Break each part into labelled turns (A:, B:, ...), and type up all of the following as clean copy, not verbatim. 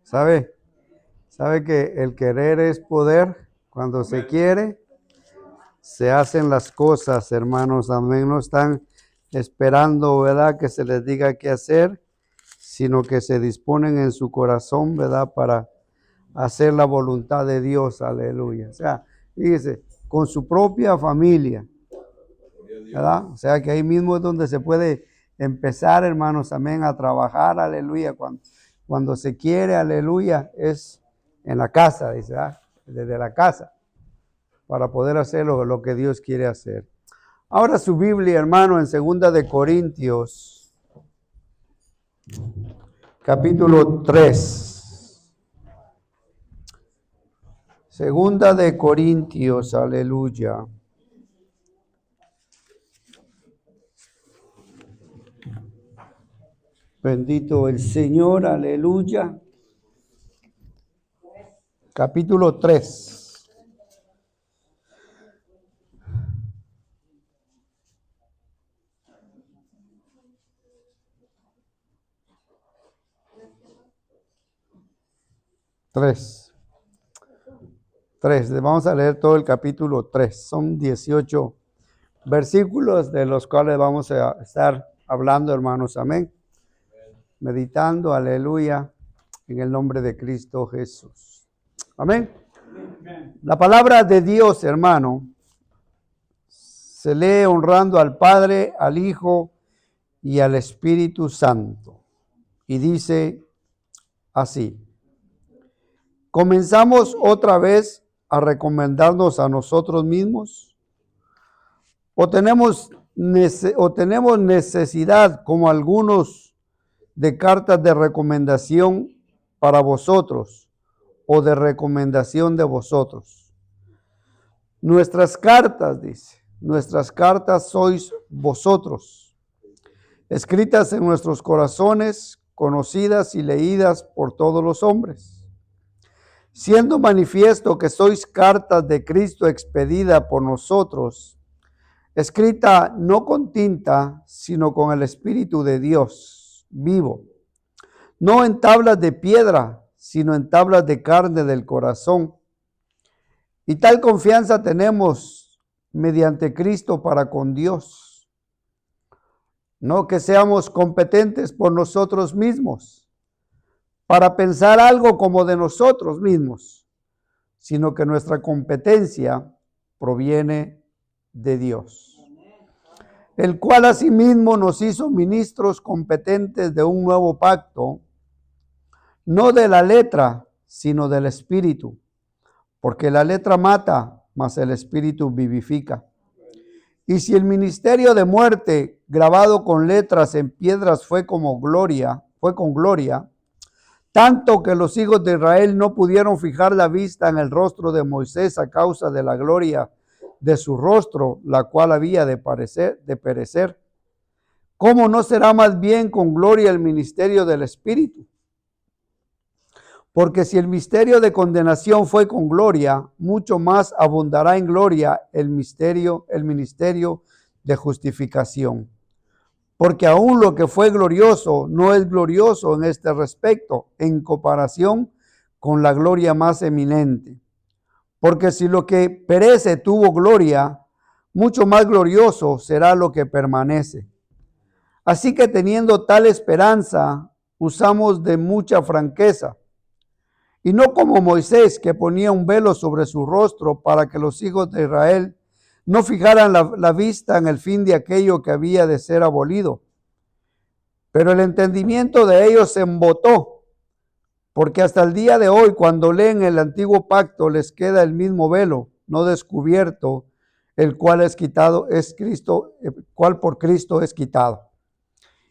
A: ¿Sabe? ¿Sabe que el querer es poder? Cuando se quiere, se hacen las cosas, hermanos. Amén. No están esperando, ¿verdad?, que se les diga qué hacer, sino que se disponen en su corazón, ¿verdad?, para hacer la voluntad de Dios. Aleluya. O sea, fíjese, con su propia familia, ¿verdad? O sea, que ahí mismo es donde se puede empezar, hermanos, amén, a trabajar. Aleluya. Cuando se quiere, aleluya, es en la casa, dice, ¿verdad?, desde la casa, para poder hacer lo que Dios quiere hacer. Ahora su Biblia, hermano, en 2 Corintios, capítulo 3. 2 Corintios, aleluya. Bendito el Señor, aleluya. Capítulo 3. Vamos a leer todo el capítulo 3. Son 18 versículos de los cuales vamos a estar hablando, hermanos. Amén. Meditando, aleluya, en el nombre de Cristo Jesús. Amén. La palabra de Dios, hermano, se lee honrando al Padre, al Hijo y al Espíritu Santo. Y dice así: ¿comenzamos otra vez a recomendarnos a nosotros mismos? ¿O tenemos necesidad, como algunos, de cartas de recomendación para vosotros o de recomendación de vosotros? Nuestras cartas, dice, nuestras cartas sois vosotros, escritas en nuestros corazones, conocidas y leídas por todos los hombres, siendo manifiesto que sois cartas de Cristo expedida por nosotros, escrita no con tinta, sino con el Espíritu de Dios vivo, no en tablas de piedra, sino en tablas de carne del corazón. Y tal confianza tenemos mediante Cristo para con Dios. No que seamos competentes por nosotros mismos, para pensar algo como de nosotros mismos, sino que nuestra competencia proviene de Dios, el cual asimismo nos hizo ministros competentes de un nuevo pacto, no de la letra, sino del Espíritu, porque la letra mata, mas el Espíritu vivifica. Y si el ministerio de muerte, grabado con letras en piedras, fue con gloria, tanto que los hijos de Israel no pudieron fijar la vista en el rostro de Moisés a causa de la gloria de su rostro, la cual había de perecer. ¿Cómo no será más bien con gloria el ministerio del Espíritu? Porque si el misterio de condenación fue con gloria, mucho más abundará en gloria el ministerio de justificación. Porque aún lo que fue glorioso no es glorioso en este respecto, en comparación con la gloria más eminente. Porque si lo que perece tuvo gloria, mucho más glorioso será lo que permanece. Así que teniendo tal esperanza, usamos de mucha franqueza. Y no como Moisés, que ponía un velo sobre su rostro para que los hijos de Israel no fijaran la vista en el fin de aquello que había de ser abolido. Pero el entendimiento de ellos se embotó, porque hasta el día de hoy, cuando leen el antiguo pacto, les queda el mismo velo, no descubierto, el cual es quitado, es Cristo, el cual por Cristo es quitado.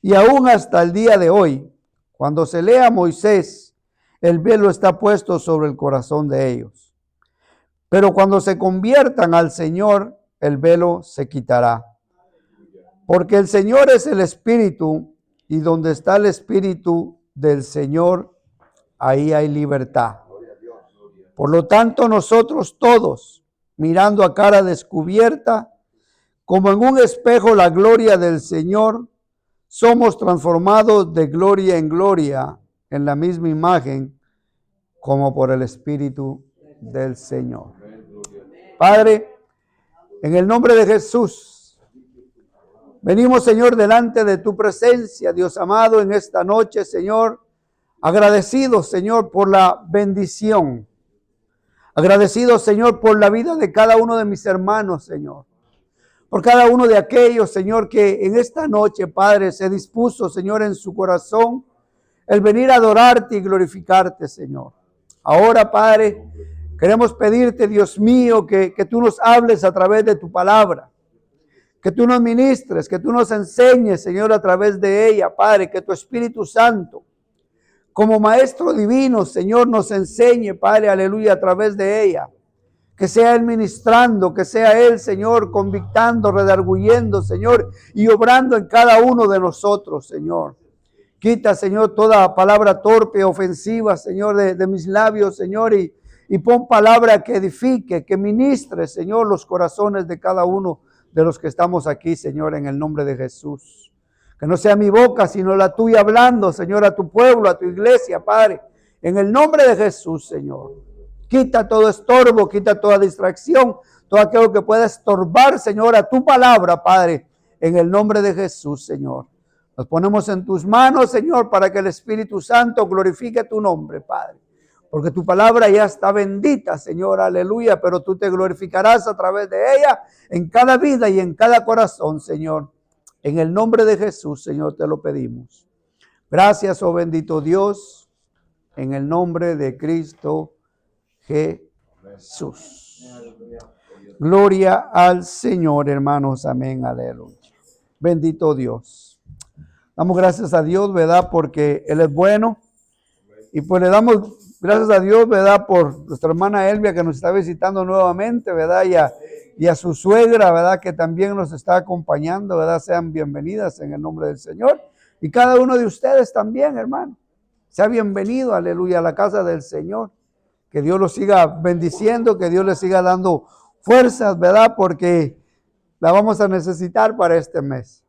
A: Y aún hasta el día de hoy, cuando se lea a Moisés, el velo está puesto sobre el corazón de ellos. Pero cuando se conviertan al Señor, el velo se quitará. Porque el Señor es el Espíritu, y donde está el Espíritu del Señor, ahí hay libertad. Por lo tanto, nosotros todos, mirando a cara descubierta, como en un espejo la gloria del Señor, somos transformados de gloria en gloria en la misma imagen, como por el Espíritu del Señor. Padre, en el nombre de Jesús, venimos, Señor, delante de tu presencia, Dios amado, en esta noche, Señor, agradecidos, Señor, por la bendición. Agradecidos, Señor, por la vida de cada uno de mis hermanos, Señor. Por cada uno de aquellos, Señor, que en esta noche, Padre, se dispuso, Señor, en su corazón el venir a adorarte y glorificarte, Señor. Ahora, Padre, queremos pedirte, Dios mío, que tú nos hables a través de tu palabra. Que tú nos ministres, que tú nos enseñes, Señor, a través de ella, Padre. Que tu Espíritu Santo, como Maestro Divino, Señor, nos enseñe, Padre, aleluya, a través de ella. Que sea Él ministrando, que sea Él, Señor, convictando, redarguyendo, Señor, y obrando en cada uno de nosotros, Señor. Quita, Señor, toda palabra torpe, ofensiva, Señor, de mis labios, Señor, y pon palabra que edifique, que ministre, Señor, los corazones de cada uno de los que estamos aquí, Señor, en el nombre de Jesús. Que no sea mi boca, sino la tuya hablando, Señor, a tu pueblo, a tu iglesia, Padre, en el nombre de Jesús, Señor. Quita todo estorbo, quita toda distracción, todo aquello que pueda estorbar, Señor, a tu palabra, Padre, en el nombre de Jesús, Señor. Nos ponemos en tus manos, Señor, para que el Espíritu Santo glorifique tu nombre, Padre. Porque tu palabra ya está bendita, Señor, aleluya, pero tú te glorificarás a través de ella en cada vida y en cada corazón, Señor. En el nombre de Jesús, Señor, te lo pedimos. Gracias, oh bendito Dios, en el nombre de Cristo Jesús. Gloria al Señor, hermanos. Amén, aleluya. Bendito Dios. Damos gracias a Dios, ¿verdad? Porque Él es bueno. Y pues le damos gracias a Dios, ¿verdad? Por nuestra hermana Elvia que nos está visitando nuevamente, ¿verdad? Y a su suegra, ¿verdad? Que también nos está acompañando, ¿verdad? Sean bienvenidas en el nombre del Señor. Y cada uno de ustedes también, hermano. Sea bienvenido, aleluya, a la casa del Señor. Que Dios los siga bendiciendo, que Dios les siga dando fuerzas, ¿verdad? Porque la vamos a necesitar para este mes.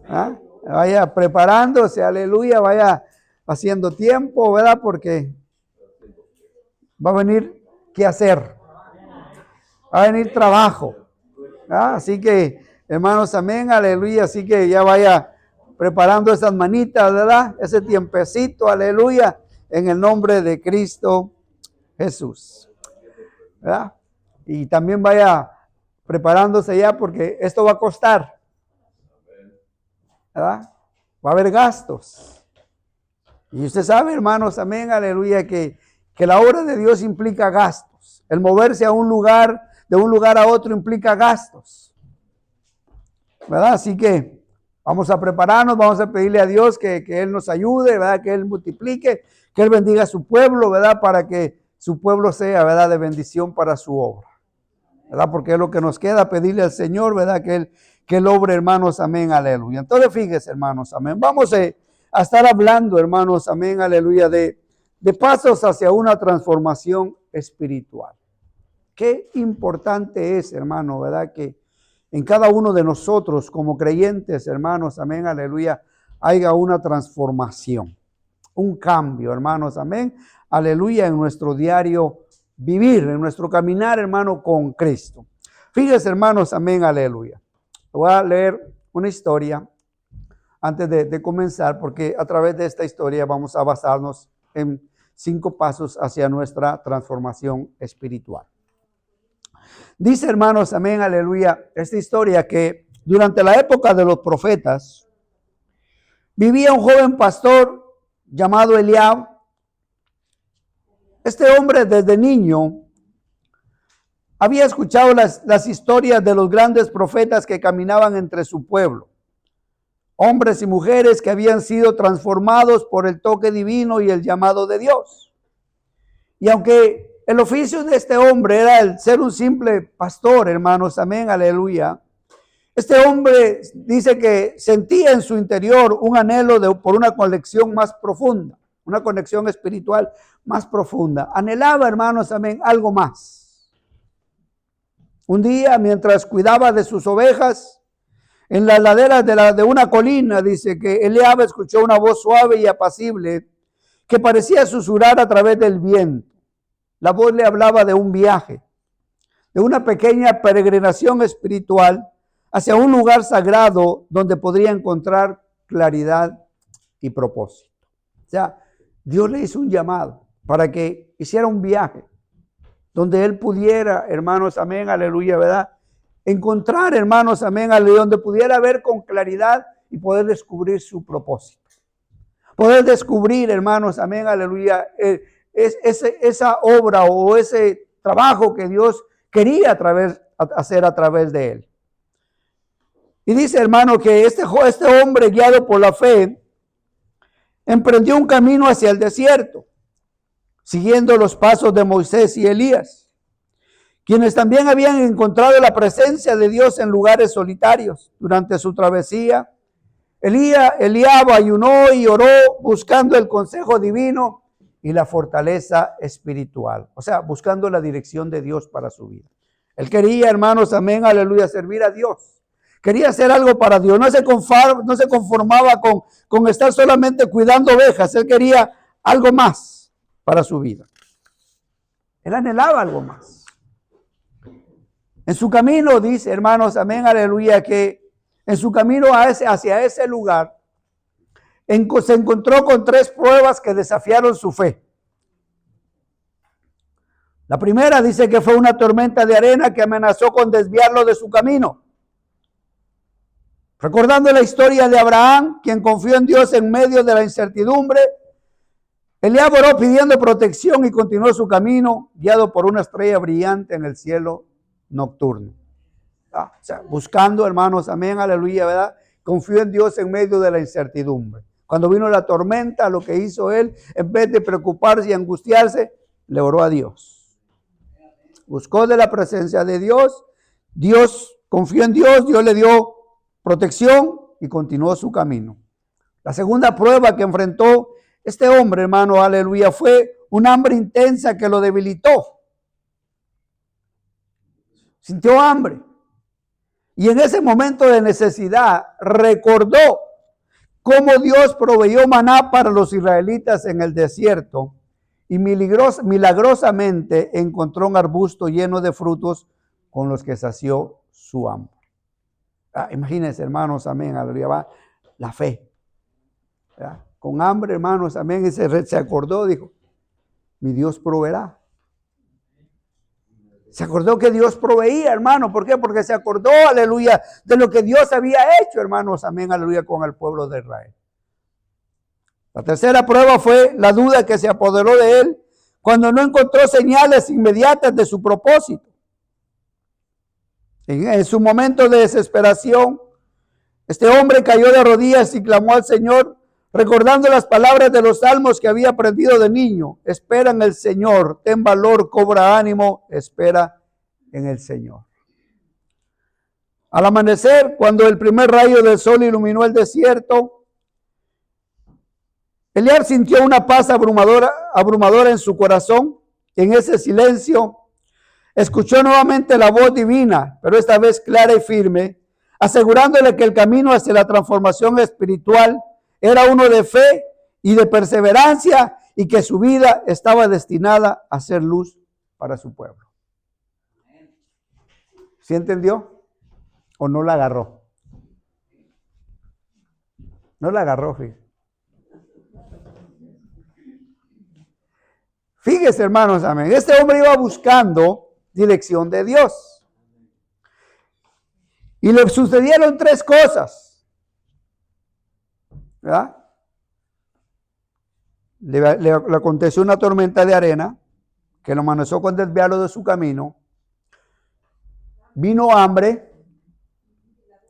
A: ¿Ah? Vaya preparándose, aleluya, vaya haciendo tiempo, ¿verdad? Porque va a venir qué hacer. Va a venir trabajo. ¿Ah? Así que, hermanos, amén, aleluya. Así que ya vaya preparando esas manitas, ¿verdad? Ese tiempecito, aleluya, en el nombre de Cristo Jesús. ¿Verdad? Y también vaya preparándose ya porque esto va a costar. ¿Verdad? Va a haber gastos. Y usted sabe, hermanos, amén, aleluya, que la obra de Dios implica gastos. El moverse a un lugar, de un lugar a otro implica gastos. ¿Verdad? Así que vamos a prepararnos, vamos a pedirle a Dios que Él nos ayude, ¿verdad? Que Él multiplique, que Él bendiga a su pueblo, ¿verdad? Para que su pueblo sea, ¿verdad? De bendición para su obra. ¿Verdad? Porque es lo que nos queda, pedirle al Señor, ¿verdad? Que Él obre, hermanos, amén, aleluya. Entonces, fíjese, hermanos, amén. Vamos a estar hablando, hermanos, amén, aleluya, de pasos hacia una transformación espiritual. Qué importante es, hermano, ¿verdad? Que en cada uno de nosotros, como creyentes, hermanos, amén, aleluya, haya una transformación, un cambio, hermanos, amén, aleluya, en nuestro diario vivir, en nuestro caminar, hermano, con Cristo. Fíjense, hermanos, amén, aleluya. Voy a leer una historia antes de comenzar, porque a través de esta historia vamos a basarnos en 5 pasos hacia nuestra transformación espiritual. Dice, hermanos, amén, aleluya, esta historia que durante la época de los profetas vivía un joven pastor llamado Eliab. Este hombre desde niño había escuchado las historias de los grandes profetas que caminaban entre su pueblo. Hombres y mujeres que habían sido transformados por el toque divino y el llamado de Dios. Y aunque el oficio de este hombre era el ser un simple pastor, hermanos, amén, aleluya. Este hombre dice que sentía en su interior un anhelo por una conexión más profunda, una conexión espiritual más profunda. Anhelaba, hermanos, amén, algo más. Un día, mientras cuidaba de sus ovejas, en las laderas de una colina, dice que Eliab escuchó una voz suave y apacible que parecía susurrar a través del viento. La voz le hablaba de un viaje, de una pequeña peregrinación espiritual hacia un lugar sagrado donde podría encontrar claridad y propósito. O sea, Dios le hizo un llamado para que hiciera un viaje donde él pudiera, hermanos, amén, aleluya, ¿verdad? Encontrar, hermanos, amén, aleluya, donde pudiera ver con claridad y poder descubrir su propósito. Poder descubrir, hermanos, amén, aleluya, esa obra o ese trabajo que Dios quería hacer a través de él. Y dice, hermano, que este hombre, guiado por la fe, emprendió un camino hacia el desierto, siguiendo los pasos de Moisés y Elías, quienes también habían encontrado la presencia de Dios en lugares solitarios. Durante su travesía, Eliab ayunó y oró buscando el consejo divino y la fortaleza espiritual, o sea, buscando la dirección de Dios para su vida. Él quería, hermanos, amén, aleluya, servir a Dios. Quería hacer algo para Dios, no se conformaba con estar solamente cuidando ovejas, él quería algo más para su vida. Él anhelaba algo más. En su camino, dice, hermanos, amén, aleluya, que en su camino hacia ese lugar, se encontró con 3 pruebas que desafiaron su fe. La primera dice que fue una tormenta de arena que amenazó con desviarlo de su camino. Recordando la historia de Abraham, quien confió en Dios en medio de la incertidumbre, Eliab oró pidiendo protección y continuó su camino, guiado por una estrella brillante en el cielo nocturno. O sea, buscando, hermanos, amén, aleluya, ¿verdad? Confió en Dios en medio de la incertidumbre. Cuando vino la tormenta, lo que hizo él, en vez de preocuparse y angustiarse, le oró a Dios. Buscó de la presencia de Dios, Dios confió en Dios, Dios le dio protección y continuó su camino. La segunda prueba que enfrentó este hombre, hermano, aleluya, fue un hambre intensa que lo debilitó. Sintió hambre. Y en ese momento de necesidad recordó cómo Dios proveyó maná para los israelitas en el desierto y milagrosamente encontró un arbusto lleno de frutos con los que sació su hambre. Imagínense, hermanos, amén, aleluya, va la fe. ¿Verdad? Con hambre, hermanos, amén, y se acordó, dijo, mi Dios proveerá. Se acordó que Dios proveía, hermano. ¿Por qué? Porque se acordó, aleluya, de lo que Dios había hecho, hermanos, amén, aleluya, con el pueblo de Israel. La tercera prueba fue la duda que se apoderó de él cuando no encontró señales inmediatas de su propósito. En su momento de desesperación, este hombre cayó de rodillas y clamó al Señor, recordando las palabras de los salmos que había aprendido de niño. Espera en el Señor, ten valor, cobra ánimo, espera en el Señor. Al amanecer, cuando el primer rayo del sol iluminó el desierto, Eliab sintió una paz abrumadora en su corazón. En ese silencio, escuchó nuevamente la voz divina, pero esta vez clara y firme, asegurándole que el camino hacia la transformación espiritual era uno de fe y de perseverancia y que su vida estaba destinada a ser luz para su pueblo. ¿Sí entendió? ¿O no la agarró? No la agarró, fíjese. Fíjese, hermanos, amén. Este hombre iba buscando dirección de Dios. Y le sucedieron 3 cosas. ¿Verdad? Le aconteció una tormenta de arena que lo amenazó con desviarlo de su camino. Vino hambre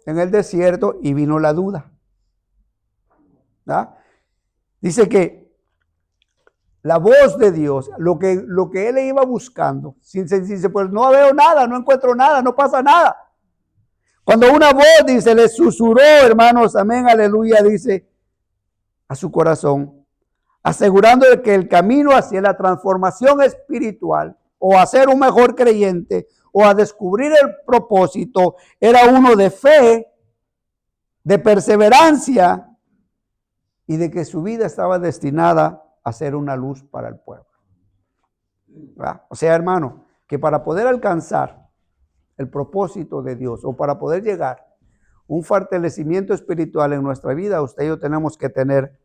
A: en el desierto y vino la duda. ¿Verdad? Dice que la voz de Dios, lo que él iba buscando, dice, pues no veo nada, no encuentro nada, no pasa nada. Cuando una voz, dice, le susurró, hermanos, amén, aleluya, dice, a su corazón, asegurando de que el camino hacia la transformación espiritual, o a ser un mejor creyente, o a descubrir el propósito, era uno de fe, de perseverancia, y de que su vida estaba destinada a ser una luz para el pueblo. ¿Verdad? O sea, hermano, que para poder alcanzar el propósito de Dios o para poder llegar a un fortalecimiento espiritual en nuestra vida, usted y yo tenemos que tener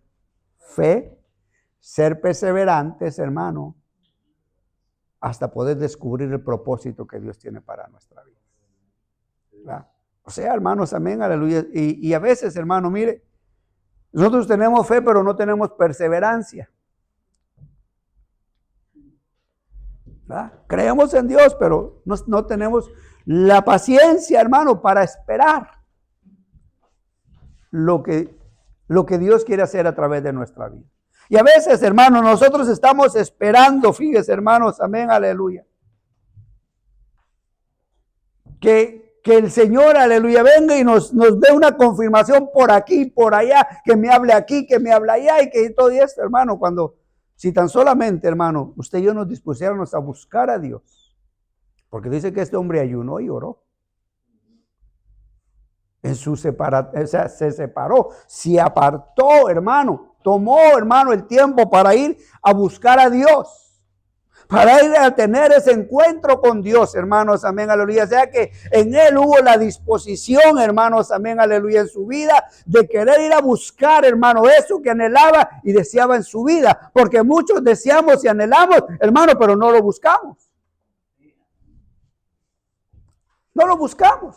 A: fe, ser perseverantes, hermano, hasta poder descubrir el propósito que Dios tiene para nuestra vida. ¿Verdad? O sea, hermanos, amén, aleluya. Y a veces, hermano, mire, nosotros tenemos fe, pero no tenemos perseverancia. ¿Verdad? Creemos en Dios, pero no tenemos la paciencia, hermano, para esperar lo que Dios quiere hacer a través de nuestra vida. Y a veces, hermano, nosotros estamos esperando, fíjese, hermanos, amén, aleluya, que el Señor, aleluya, venga y nos dé una confirmación por aquí, por allá, que me hable aquí, que me hable allá y que todo esto, hermano, cuando, si tan solamente, hermano, usted y yo nos dispusiéramos a buscar a Dios, porque dice que este hombre ayunó y oró. En su o sea, se separó, se apartó, hermano, tomó, hermano, el tiempo para ir a buscar a Dios, para ir a tener ese encuentro con Dios, hermanos, amén, aleluya. O sea que en él hubo la disposición, hermanos, amén, aleluya, en su vida, de querer ir a buscar, hermano, eso que anhelaba y deseaba en su vida, porque muchos deseamos y anhelamos, hermano, pero no lo buscamos. No lo buscamos.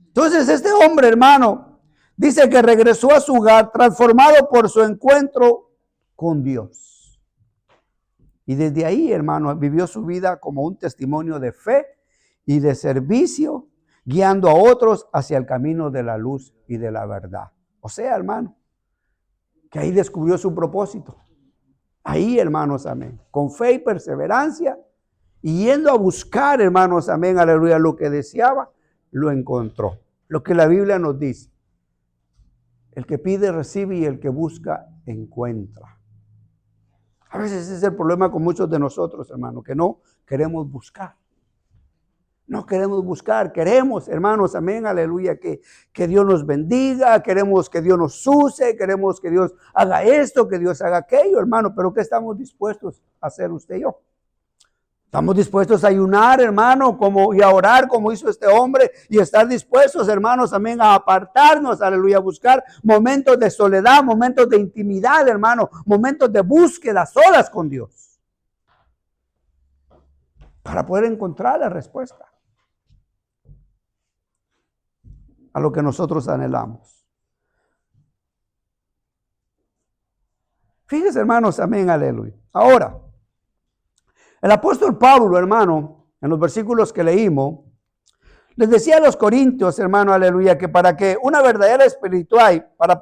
A: Entonces este hombre, hermano, dice que regresó a su hogar transformado por su encuentro con Dios. Y desde ahí, hermano, vivió su vida como un testimonio de fe y de servicio, guiando a otros hacia el camino de la luz y de la verdad. O sea, hermano, que ahí descubrió su propósito. Ahí, hermanos, amén, con fe y perseverancia, y yendo a buscar, hermanos, amén, aleluya, lo que deseaba, lo encontró. Lo que la Biblia nos dice: el que pide recibe y el que busca encuentra. A veces ese es el problema con muchos de nosotros, hermanos, que no queremos buscar. No queremos buscar, queremos, hermanos, amén, aleluya, que Dios nos bendiga, queremos que Dios nos use, queremos que Dios haga esto, que Dios haga aquello, hermano, pero ¿qué estamos dispuestos a hacer usted y yo? Estamos dispuestos a ayunar, hermano, y a orar como hizo este hombre, y estar dispuestos, hermanos, también a apartarnos, aleluya, a buscar momentos de soledad, momentos de intimidad, hermano, momentos de búsqueda, solas con Dios, para poder encontrar la respuesta a lo que nosotros anhelamos. Fíjense, hermanos, amén, aleluya. Ahora, el apóstol Pablo, hermano, en los versículos que leímos, les decía a los corintios, hermano, aleluya, que para que una verdadera espiritual, para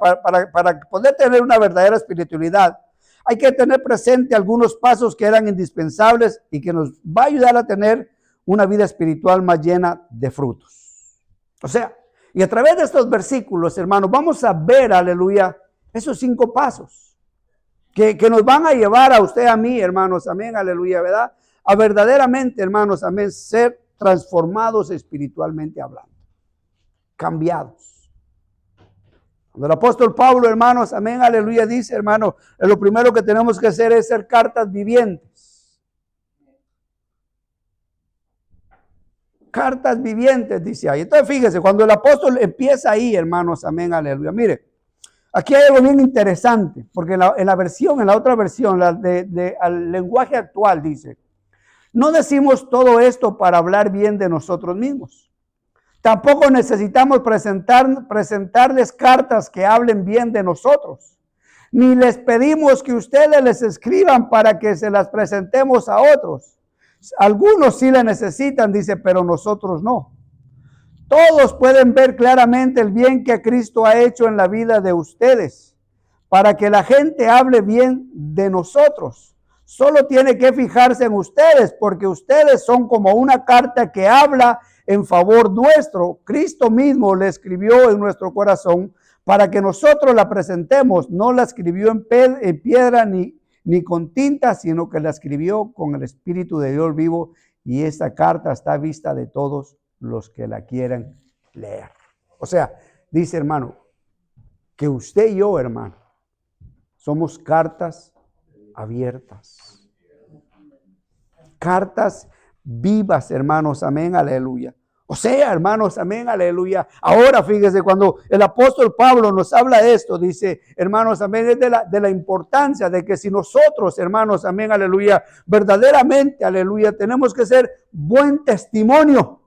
A: poder tener una verdadera espiritualidad, hay que tener presente algunos pasos que eran indispensables y que nos va a ayudar a tener una vida espiritual más llena de frutos. O sea, y a través de estos versículos, hermanos, vamos a ver, aleluya, esos 5 pasos. Que nos van a llevar a usted, a mí, hermanos, amén, aleluya, ¿verdad? A verdaderamente, hermanos, amén, ser transformados espiritualmente hablando, cambiados. Cuando el apóstol Pablo, hermanos, amén, aleluya, dice, hermano, lo primero que tenemos que hacer es ser cartas vivientes. Cartas vivientes, dice ahí. Entonces, fíjese, cuando el apóstol empieza ahí, hermanos, amén, aleluya, mire. Aquí hay algo bien interesante, porque en la otra versión, al lenguaje actual dice: no decimos todo esto para hablar bien de nosotros mismos. Tampoco necesitamos presentarles cartas que hablen bien de nosotros. Ni les pedimos que ustedes les escriban para que se las presentemos a otros. Algunos sí la necesitan, dice, pero nosotros no. Todos pueden ver claramente el bien que Cristo ha hecho en la vida de ustedes, para que la gente hable bien de nosotros. Solo tiene que fijarse en ustedes, porque ustedes son como una carta que habla en favor nuestro. Cristo mismo la escribió en nuestro corazón para que nosotros la presentemos. No la escribió en piedra ni con tinta, sino que la escribió con el Espíritu de Dios vivo, y esta carta está a vista de todos los que la quieran leer. O sea, dice, hermano, que usted y yo, hermano, Somos cartas abiertas. Cartas vivas, hermanos, amén, aleluya. O sea, hermanos, amén, aleluya. Ahora fíjese, cuando el apóstol Pablo nos habla de esto, dice, hermanos, amén, es de la importancia de que si nosotros, hermanos, amén, aleluya, verdaderamente, aleluya, tenemos que ser buen testimonio.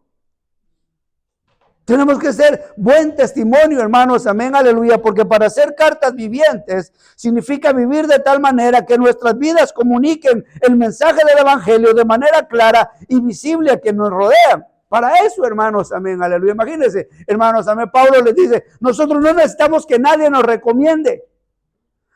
A: Tenemos que ser buen testimonio, hermanos, amén, aleluya, porque para ser cartas vivientes significa vivir de tal manera que nuestras vidas comuniquen el mensaje del evangelio de manera clara y visible a quienes nos rodean. Para eso, hermanos, amén, aleluya. Imagínense, hermanos, amén, Pablo les dice, nosotros no necesitamos que nadie nos recomiende.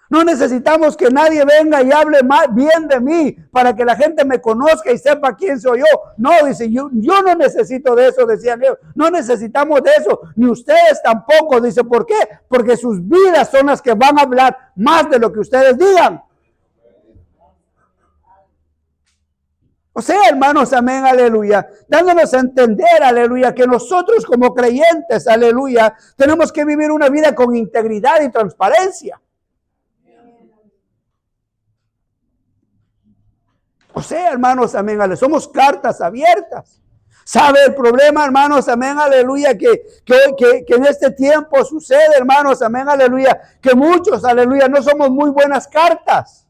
A: No necesitamos que nadie venga y hable bien de mí para que la gente me conozca y sepa quién soy yo. No, dice, yo no necesito de eso, decían ellos. No necesitamos de eso, ni ustedes tampoco. Dice, ¿por qué? Porque sus vidas son las que van a hablar más de lo que ustedes digan. O sea, hermanos, amén, aleluya, dándonos a entender, aleluya, que nosotros como creyentes, aleluya, tenemos que vivir una vida con integridad y transparencia. O sea, hermanos, amén, aleluya, somos cartas abiertas. ¿Sabe el problema, hermanos, amén, aleluya, que en este tiempo sucede, hermanos, amén, aleluya, que muchos, aleluya, no somos muy buenas cartas?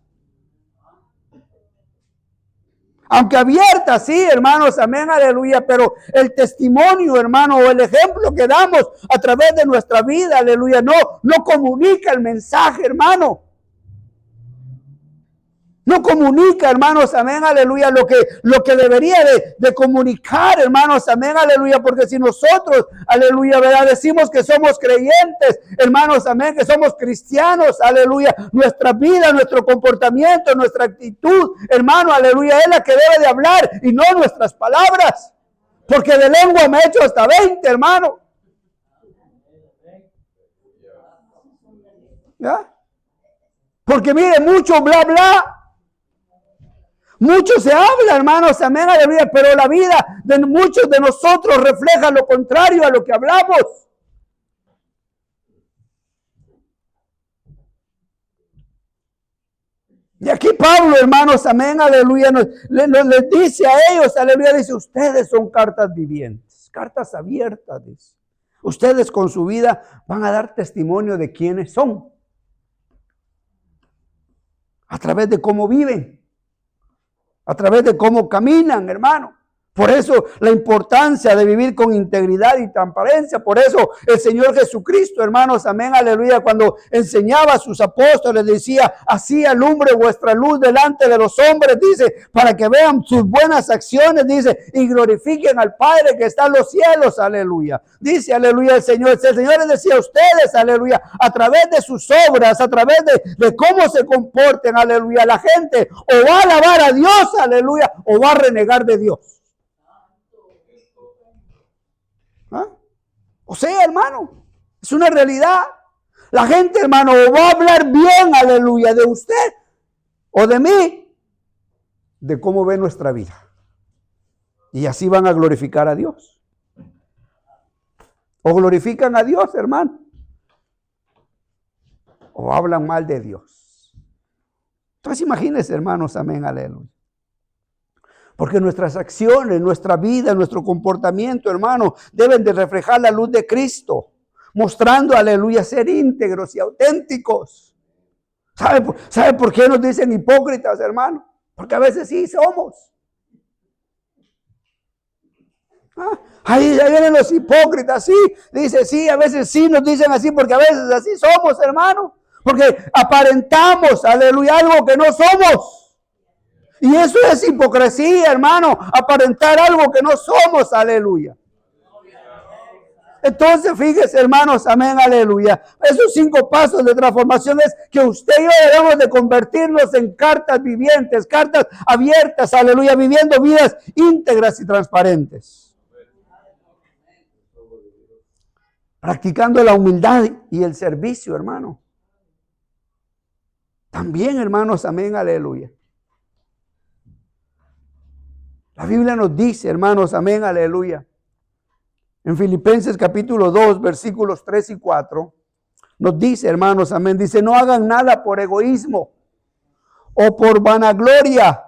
A: Aunque abiertas, sí, hermanos, amén, aleluya, pero el testimonio, hermano, o el ejemplo que damos a través de nuestra vida, aleluya, no comunica el mensaje, hermano. No comunica, hermanos, amén, aleluya, lo que debería de comunicar, hermanos, amén, aleluya, porque si nosotros, aleluya, ¿verdad? Decimos que somos creyentes, hermanos, amén, que somos cristianos, aleluya, nuestra vida, nuestro comportamiento, nuestra actitud, hermano, aleluya, es la que debe de hablar y no nuestras palabras, porque de lengua me he hecho hasta 20, hermano. ¿Ya? Porque mire, mucho bla, bla. Mucho se habla, hermanos, amén, aleluya, pero la vida de muchos de nosotros refleja lo contrario a lo que hablamos. Y aquí Pablo, hermanos, amén, aleluya, les dice a ellos, aleluya, dice, ustedes son cartas vivientes, cartas abiertas, dice. Ustedes con su vida van a dar testimonio de quiénes son, a través de cómo viven. A través de cómo caminan, hermano. Por eso la importancia de vivir con integridad y transparencia. Por eso el Señor Jesucristo, hermanos, amén, aleluya, cuando enseñaba a sus apóstoles, decía, así alumbre vuestra luz delante de los hombres, dice, para que vean sus buenas acciones, dice, y glorifiquen al Padre que está en los cielos, aleluya. Dice, aleluya, el Señor les decía a ustedes, aleluya, a través de sus obras, a través de cómo se comporten, aleluya, la gente o va a alabar a Dios, aleluya, o va a renegar de Dios. ¿Ah? O sea, hermano, es una realidad. La gente, hermano, va a hablar bien, aleluya, de usted o de mí, de cómo ve nuestra vida. Y así van a glorificar a Dios. O glorifican a Dios, hermano, o hablan mal de Dios. Entonces imagínense, hermanos, amén, aleluya. Porque nuestras acciones, nuestra vida, nuestro comportamiento, hermano, deben de reflejar la luz de Cristo, mostrando, aleluya, ser íntegros y auténticos. ¿Sabe por qué nos dicen hipócritas, hermano? Porque a veces sí somos. Ahí vienen los hipócritas, sí, dice sí, a veces sí nos dicen así, porque a veces así somos, hermano. Porque aparentamos, aleluya, algo que no somos. Y eso es hipocresía, hermano, aparentar algo que no somos, aleluya. Entonces, fíjese, hermanos, amén, aleluya. Esos 5 pasos de transformación es que usted y yo debemos de convertirnos en cartas vivientes, cartas abiertas, aleluya, viviendo vidas íntegras y transparentes. Practicando la humildad y el servicio, hermano. También, hermanos, amén, aleluya. La Biblia nos dice, hermanos, amén, aleluya. En Filipenses capítulo 2, versículos 3 y 4, nos dice, hermanos, amén, dice, no hagan nada por egoísmo o por vanagloria,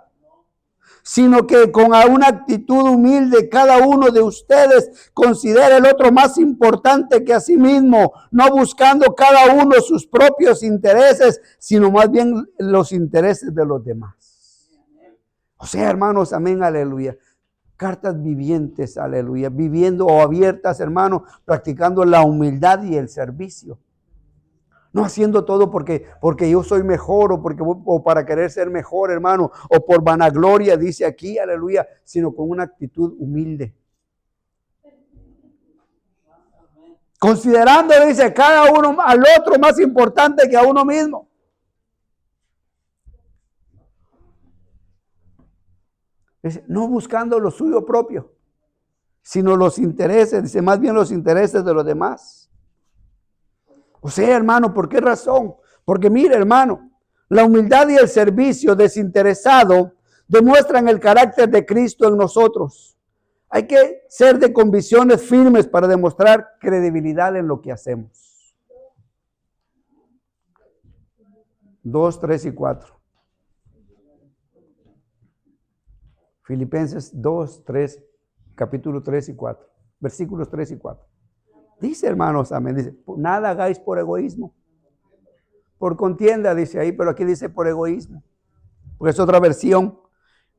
A: sino que con una actitud humilde cada uno de ustedes considere el otro más importante que a sí mismo, no buscando cada uno sus propios intereses, sino más bien los intereses de los demás. O sea, hermanos, amén, aleluya. Cartas vivientes, aleluya, viviendo o abiertas, hermanos, practicando la humildad y el servicio. No haciendo todo porque yo soy mejor o para querer ser mejor, hermano, o por vanagloria, dice aquí, aleluya, sino con una actitud humilde. Considerando, dice, cada uno al otro más importante que a uno mismo. Dice, no buscando lo suyo propio, sino los intereses, dice, más bien los intereses de los demás. O sea, hermano, ¿por qué razón? Porque mire, hermano, la humildad y el servicio desinteresado demuestran el carácter de Cristo en nosotros. Hay que ser de convicciones firmes para demostrar credibilidad en lo que hacemos. 2, 3 y 4. Filipenses 2, 3, capítulo 3 y 4. Versículos 3 y 4. Dice, hermanos, amén, dice, nada hagáis por egoísmo. Por contienda, dice ahí, pero aquí dice por egoísmo. Porque es otra versión.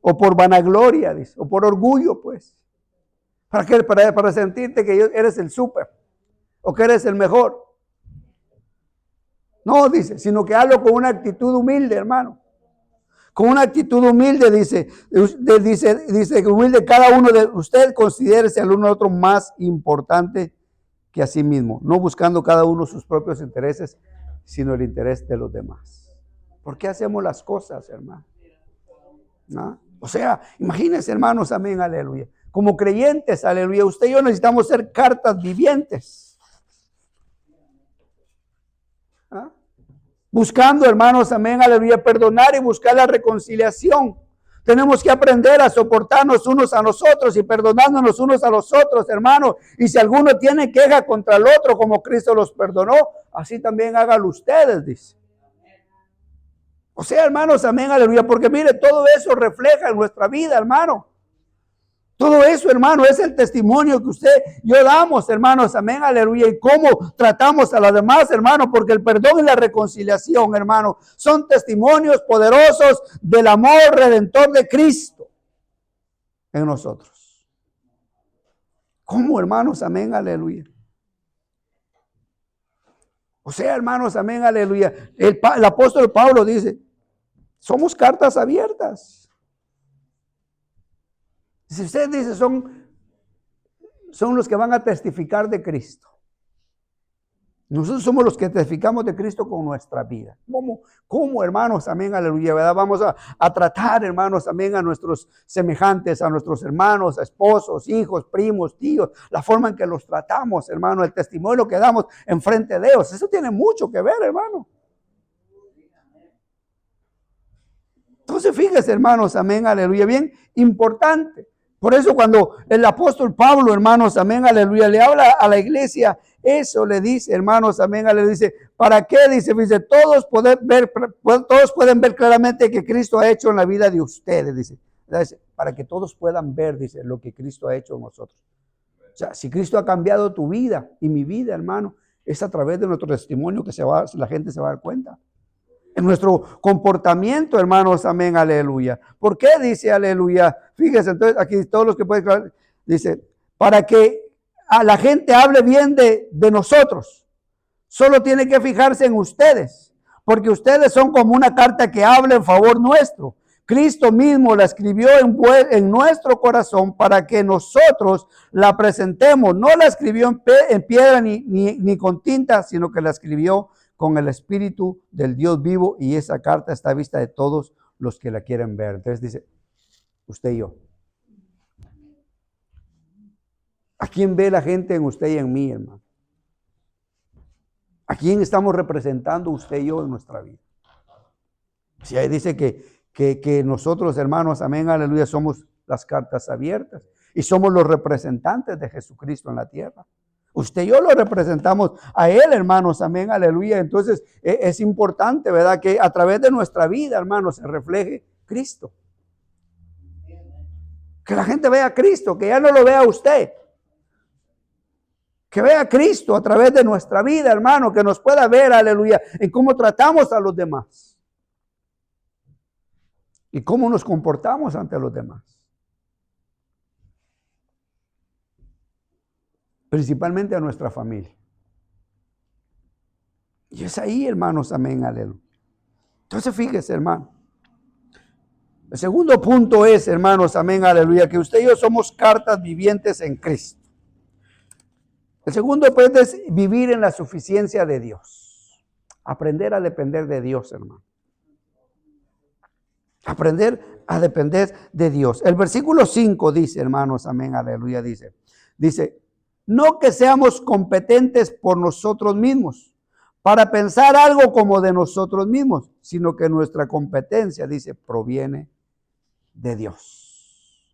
A: O por vanagloria, dice, o por orgullo, pues. ¿Para qué? Para sentirte que eres el súper, o que eres el mejor. No, dice, sino que hazlo con una actitud humilde, hermano. Con una actitud humilde, dice que humilde cada uno de ustedes, considérese al uno al otro más importante que a sí mismo, no buscando cada uno sus propios intereses, sino el interés de los demás. ¿Por qué hacemos las cosas, hermano? ¿No? O sea, imagínense, hermanos, amén, aleluya. Como creyentes, aleluya, usted y yo necesitamos ser cartas vivientes. ¿Ah? Buscando, hermanos, amén, aleluya, perdonar y buscar la reconciliación. Tenemos que aprender a soportarnos unos a los otros y perdonándonos unos a los otros, hermanos. Y si alguno tiene queja contra el otro, como Cristo los perdonó, así también háganlo ustedes, dice. O sea, hermanos, amén, aleluya, porque mire, todo eso refleja en nuestra vida, hermano. Todo eso, hermano, es el testimonio que usted y yo damos, hermanos, amén, aleluya, y cómo tratamos a los demás, hermano, porque el perdón y la reconciliación, hermano, son testimonios poderosos del amor redentor de Cristo en nosotros. ¿Cómo, hermanos, amén, aleluya? O sea, hermanos, amén, aleluya, el apóstol Pablo dice, somos cartas abiertas. Si usted dice, son los que van a testificar de Cristo. Nosotros somos los que testificamos de Cristo con nuestra vida. ¿Cómo, hermanos? Amén, aleluya, ¿verdad? Vamos a tratar, hermanos, amén, a nuestros semejantes, a nuestros hermanos, a esposos, hijos, primos, tíos, la forma en que los tratamos, hermano, el testimonio que damos enfrente de ellos. Eso tiene mucho que ver, hermano. Entonces, fíjese, hermanos, amén, aleluya, bien importante. Por eso cuando el apóstol Pablo, hermanos, amén, aleluya, le habla a la iglesia, eso le dice, hermanos, amén, aleluya, dice, ¿para qué? Dice, todos pueden ver claramente que Cristo ha hecho en la vida de ustedes, dice, para que todos puedan ver, dice, lo que Cristo ha hecho en nosotros. O sea, si Cristo ha cambiado tu vida y mi vida, hermano, es a través de nuestro testimonio que la gente se va a dar cuenta. En nuestro comportamiento, hermanos, amén, aleluya. ¿Por qué dice aleluya? Fíjense, entonces aquí todos los que pueden, dice, para que a la gente hable bien de nosotros, solo tiene que fijarse en ustedes, porque ustedes son como una carta que habla en favor nuestro. Cristo mismo la escribió en nuestro corazón para que nosotros la presentemos. No la escribió en piedra ni con tinta, sino que la escribió con el Espíritu del Dios vivo, y esa carta está a vista de todos los que la quieren ver. Entonces dice, usted y yo. ¿A quién ve la gente en usted y en mí, hermano? ¿A quién estamos representando usted y yo en nuestra vida? Si ahí dice que nosotros, hermanos, amén, aleluya, somos las cartas abiertas y somos los representantes de Jesucristo en la tierra. Usted y yo lo representamos a Él, hermanos, amén, aleluya. Entonces es importante, ¿verdad? Que a través de nuestra vida, hermanos, se refleje Cristo. Que la gente vea a Cristo, que ya no lo vea a usted. Que vea a Cristo a través de nuestra vida, hermano, que nos pueda ver, aleluya, en cómo tratamos a los demás. Y cómo nos comportamos ante los demás. Principalmente a nuestra familia. Y es ahí, hermanos, amén, aleluya. Entonces, fíjese, hermano. El segundo punto es, hermanos, amén, aleluya, que usted y yo somos cartas vivientes en Cristo. El segundo punto es vivir en la suficiencia de Dios. Aprender a depender de Dios, hermano. Aprender a depender de Dios. El versículo 5 dice, hermanos, amén, aleluya, dice, no que seamos competentes por nosotros mismos, para pensar algo como de nosotros mismos, sino que nuestra competencia, dice, proviene de Dios.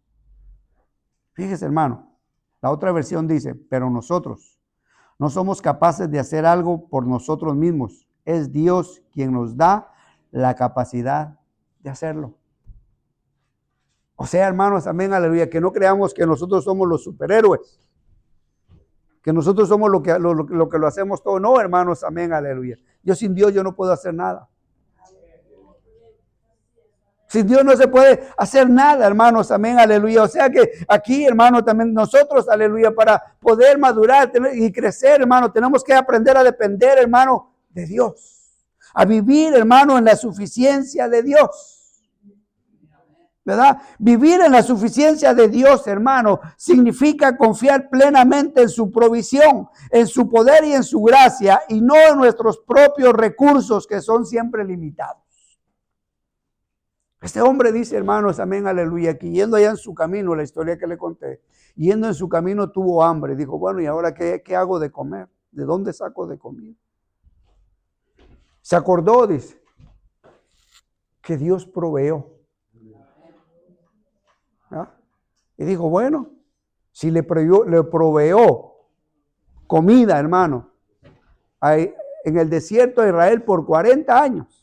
A: Fíjese, hermano, la otra versión dice, pero nosotros no somos capaces de hacer algo por nosotros mismos. Es Dios quien nos da la capacidad de hacerlo. O sea, hermanos, amén, aleluya, que no creamos que nosotros somos los superhéroes. Que nosotros somos lo que lo hacemos todo. No, hermanos, amén, aleluya. Yo sin Dios yo no puedo hacer nada. Sin Dios no se puede hacer nada, hermanos, amén, aleluya. O sea que aquí, hermano, también nosotros, aleluya, para poder madurar y crecer, hermano, tenemos que aprender a depender, hermano, de Dios. A vivir, hermano, en la suficiencia de Dios. ¿Verdad? Vivir en la suficiencia de Dios, hermano, significa confiar plenamente en su provisión, en su poder y en su gracia, y no en nuestros propios recursos que son siempre limitados. Este hombre dice, hermanos, amén, aleluya, que yendo allá en su camino, la historia que le conté, yendo en su camino tuvo hambre. Dijo, bueno, ¿y ahora qué hago de comer? ¿De dónde saco de comida? Se acordó, dice, que Dios proveó. ¿Ah? Y dijo, bueno, si le proveyó comida, hermano, en el desierto de Israel por 40 años,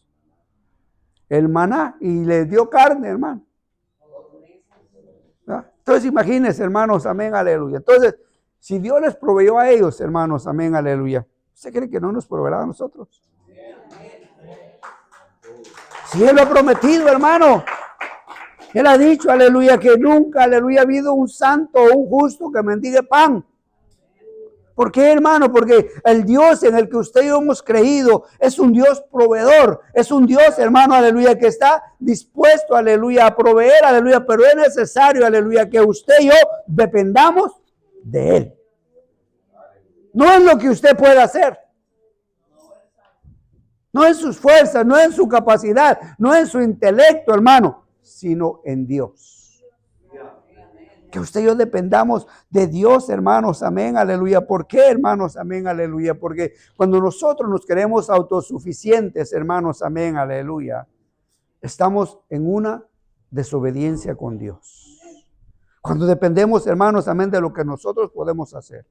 A: el maná, y les dio carne, hermano. ¿Ah? Entonces imagínense, hermanos, amén, aleluya. Entonces, si Dios les proveyó a ellos, hermanos, amén, aleluya, ¿usted cree que no nos proveerá a nosotros? Si Él lo ha prometido, hermano. Él ha dicho, aleluya, que nunca, aleluya, ha habido un santo o un justo que mendigue pan. ¿Por qué, hermano? Porque el Dios en el que usted y yo hemos creído es un Dios proveedor. Es un Dios, hermano, aleluya, que está dispuesto, aleluya, a proveer, aleluya. Pero es necesario, aleluya, que usted y yo dependamos de Él. No es lo que usted puede hacer. No en sus fuerzas, no en su capacidad, no en su intelecto, hermano, sino en Dios. Que usted y yo dependamos de Dios, hermanos, amén, aleluya. ¿Por qué, hermanos, amén, aleluya? Porque cuando nosotros nos creemos autosuficientes, hermanos, amén, aleluya, estamos en una desobediencia con Dios. Cuando dependemos, hermanos, amén, de lo que nosotros podemos hacer.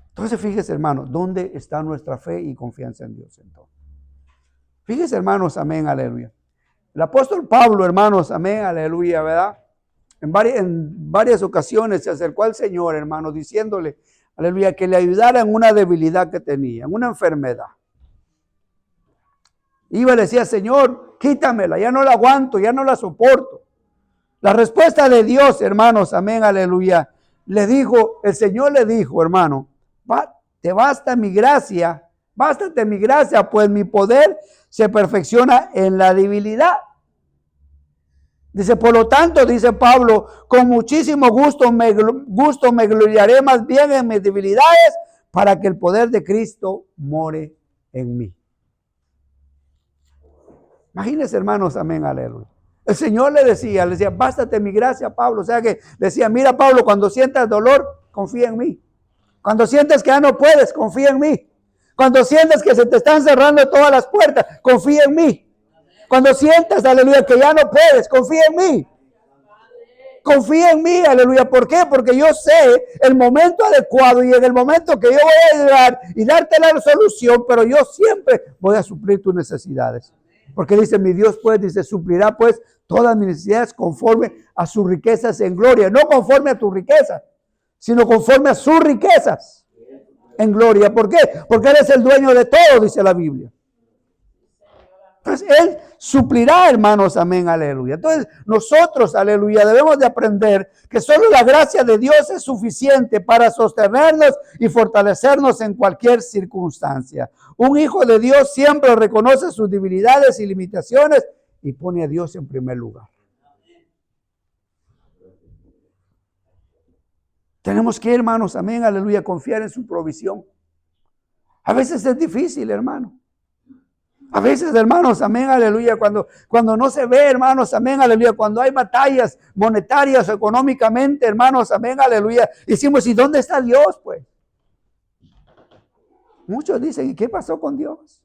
A: Entonces, fíjese, hermanos, ¿dónde está nuestra fe y confianza en Dios entonces? Fíjese, hermanos, amén, aleluya. El apóstol Pablo, hermanos, amén, aleluya, ¿verdad? En varias ocasiones se acercó al Señor, hermanos, diciéndole, aleluya, que le ayudara en una debilidad que tenía, en una enfermedad. Iba y le decía, Señor, quítamela, ya no la aguanto, ya no la soporto. La respuesta de Dios, hermanos, amén, aleluya, el Señor le dijo, hermano, te basta mi gracia, bástate mi gracia, pues mi poder se perfecciona en la debilidad. Dice, por lo tanto, dice Pablo, con muchísimo gusto me gloriaré más bien en mis debilidades para que el poder de Cristo more en mí. Imagínense, hermanos, amén, aleluya. El Señor le decía, bástate mi gracia, Pablo. O sea que decía, mira, Pablo, cuando sientas dolor, confía en mí. Cuando sientes que ya no puedes, confía en mí. Cuando sientes que se te están cerrando todas las puertas, confía en mí. Cuando sientas, aleluya, que ya no puedes, confía en mí. Confía en mí, aleluya. ¿Por qué? Porque yo sé el momento adecuado y en el momento que yo voy a llegar y darte la solución, pero yo siempre voy a suplir tus necesidades. Porque dice, mi Dios pues, dice, suplirá pues todas mis necesidades conforme a sus riquezas en gloria. No conforme a tus riquezas, sino conforme a sus riquezas en gloria. ¿Por qué? Porque Él es el dueño de todo, dice la Biblia. Entonces, Él suplirá, hermanos, amén, aleluya. Entonces, nosotros, aleluya, debemos de aprender que solo la gracia de Dios es suficiente para sostenernos y fortalecernos en cualquier circunstancia. Un hijo de Dios siempre reconoce sus debilidades y limitaciones y pone a Dios en primer lugar. Tenemos que, hermanos, amén, aleluya, confiar en su provisión. A veces es difícil, hermano. A veces, hermanos, amén, aleluya, cuando no se ve, hermanos, amén, aleluya, cuando hay batallas monetarias o económicamente, hermanos, amén, aleluya, decimos, ¿y dónde está Dios, pues? Muchos dicen, ¿y qué pasó con Dios?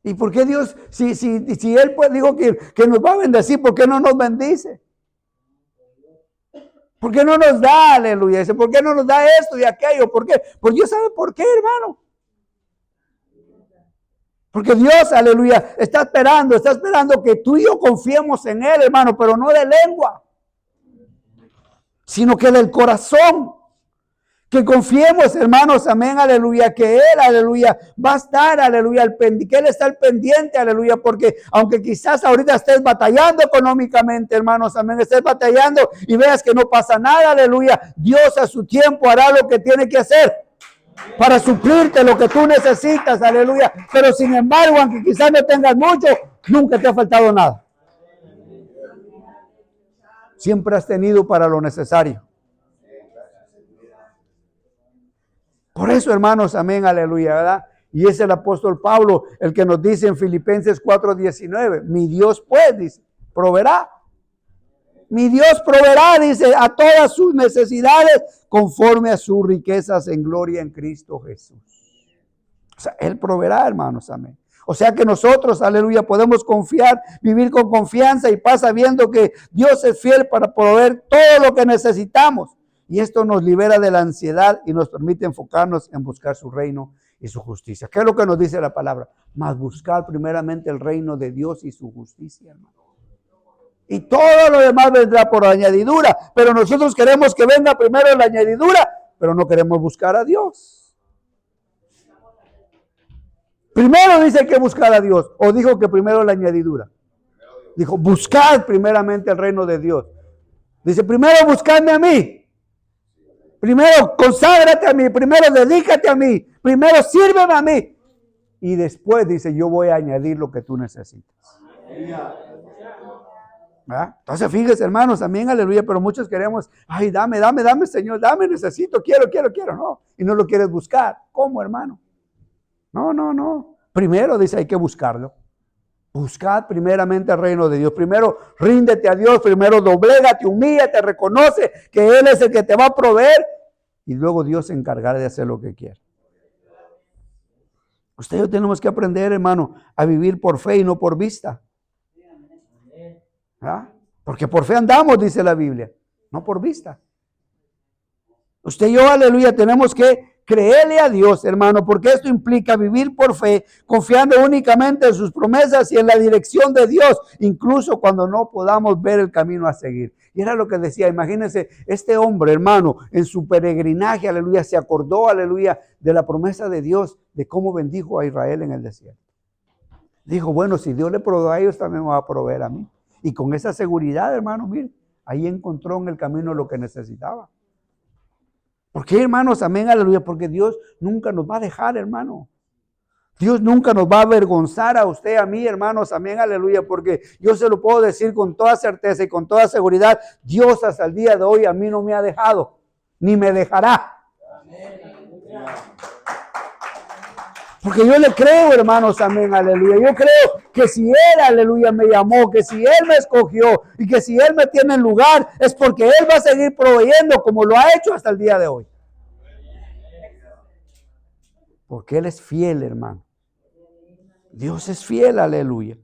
A: ¿Y por qué Dios, si Él pues dijo que nos va a bendecir, ¿por qué no nos bendice? ¿Por qué no nos da, aleluya? Dice, ¿por qué no nos da esto y aquello? ¿Por qué? Pues Dios sabe por qué, hermano. Porque Dios, aleluya, está esperando que tú y yo confiemos en Él, hermano, pero no de lengua, sino que del corazón. Que confiemos, hermanos, amén, aleluya, que Él, aleluya, va a estar, aleluya, que Él está al pendiente, aleluya, porque aunque quizás ahorita estés batallando económicamente, hermanos, amén, estés batallando y veas que no pasa nada, aleluya, Dios a su tiempo hará lo que tiene que hacer para suplirte lo que tú necesitas, aleluya. Pero sin embargo, aunque quizás no tengas mucho, nunca te ha faltado nada. Siempre has tenido para lo necesario. Por eso, hermanos, amén, aleluya, ¿verdad? Y es el apóstol Pablo el que nos dice en Filipenses 4:19, mi Dios pues, dice, proveerá. Mi Dios proveerá, dice, a todas sus necesidades conforme a sus riquezas en gloria en Cristo Jesús. O sea, Él proveerá, hermanos, amén. O sea que nosotros, aleluya, podemos confiar, vivir con confianza y paz sabiendo que Dios es fiel para proveer todo lo que necesitamos. Y esto nos libera de la ansiedad y nos permite enfocarnos en buscar su reino y su justicia. ¿Qué es lo que nos dice la palabra? Más buscar primeramente el reino de Dios y su justicia, hermano. Y todo lo demás vendrá por añadidura. Pero nosotros queremos que venga primero la añadidura, pero no queremos buscar a Dios. Primero dice que buscar a Dios. O dijo que primero la añadidura. Dijo, buscad primeramente el reino de Dios. Dice, primero buscadme a mí. Primero conságrate a mí. Primero dedícate a mí. Primero sírveme a mí. Y después dice, yo voy a añadir lo que tú necesitas. ¿verdad? Entonces fíjese, hermanos, amén, aleluya, pero muchos queremos, ay, dame, Señor, dame, necesito, quiero, no, y no lo quieres buscar. ¿Cómo, hermano? No. Primero dice, hay que buscarlo. Buscad primeramente el reino de Dios. Primero ríndete a Dios, primero doblégate, humíllate, reconoce que Él es el que te va a proveer y luego Dios se encargará de hacer lo que quiere. Usted y yo tenemos que aprender, hermano, a vivir por fe y no por vista. ¿Ah? Porque por fe andamos, dice la Biblia, no por vista. Usted y yo, aleluya, tenemos que creerle a Dios, hermano, porque esto implica vivir por fe, confiando únicamente en sus promesas y en la dirección de Dios, incluso cuando no podamos ver el camino a seguir. Y era lo que decía, imagínense, este hombre, hermano, en su peregrinaje, aleluya, se acordó, aleluya, de la promesa de Dios, de cómo bendijo a Israel en el desierto. Dijo, bueno, si Dios le provee a ellos, también me va a proveer a mí. Y con esa seguridad, hermano, mire, ahí encontró en el camino lo que necesitaba. ¿Por qué, hermanos? Amén, aleluya. Porque Dios nunca nos va a dejar, hermano. Dios nunca nos va a avergonzar a usted, a mí, hermanos. Amén, aleluya. Porque yo se lo puedo decir con toda certeza y con toda seguridad. Dios hasta el día de hoy a mí no me ha dejado, ni me dejará. Amén. Porque yo le creo, hermanos, amén, aleluya. Yo creo que si Él, aleluya, me llamó, que si Él me escogió y que si Él me tiene en lugar, es porque Él va a seguir proveyendo como lo ha hecho hasta el día de hoy. Porque Él es fiel, hermano. Dios es fiel, aleluya.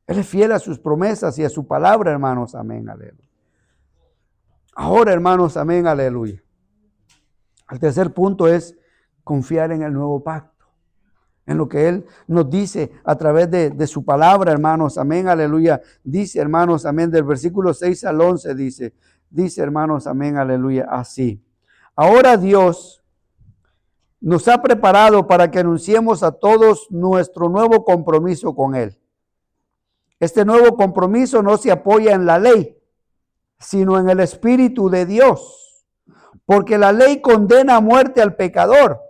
A: Él es fiel a sus promesas y a su palabra, hermanos. Amén, aleluya. Ahora, hermanos, amén, aleluya. El tercer punto es confiar en el nuevo pacto, en lo que Él nos dice a través de su palabra, hermanos. Amén, aleluya. Dice, hermanos, amén, del versículo 6 al 11, dice, hermanos, amén, aleluya, así. Ahora Dios nos ha preparado para que anunciemos a todos nuestro nuevo compromiso con Él. Este nuevo compromiso no se apoya en la ley, sino en el Espíritu de Dios. Porque la ley condena a muerte al pecador,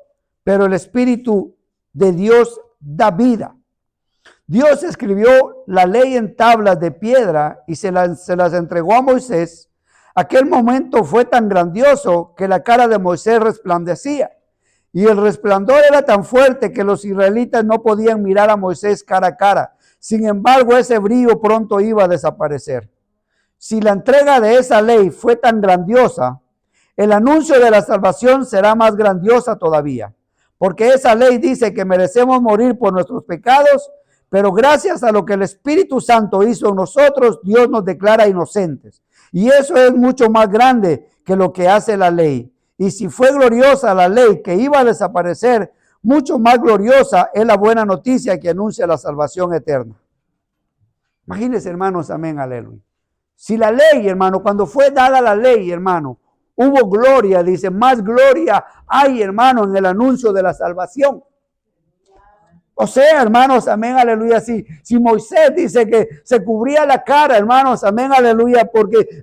A: pero el Espíritu de Dios da vida. Dios escribió la ley en tablas de piedra y se las entregó a Moisés. Aquel momento fue tan grandioso que la cara de Moisés resplandecía. Y el resplandor era tan fuerte que los israelitas no podían mirar a Moisés cara a cara. Sin embargo, ese brillo pronto iba a desaparecer. Si la entrega de esa ley fue tan grandiosa, el anuncio de la salvación será más grandiosa todavía. Porque esa ley dice que merecemos morir por nuestros pecados, pero gracias a lo que el Espíritu Santo hizo en nosotros, Dios nos declara inocentes. Y eso es mucho más grande que lo que hace la ley. Y si fue gloriosa la ley que iba a desaparecer, mucho más gloriosa es la buena noticia que anuncia la salvación eterna. Imagínense, hermanos, amén, aleluya. Si la ley, hermano, cuando fue dada la ley, hermano, hubo gloria, dice, más gloria hay, hermano, en el anuncio de la salvación. O sea, hermanos, amén, aleluya, si Moisés dice que se cubría la cara, hermanos, amén, aleluya, porque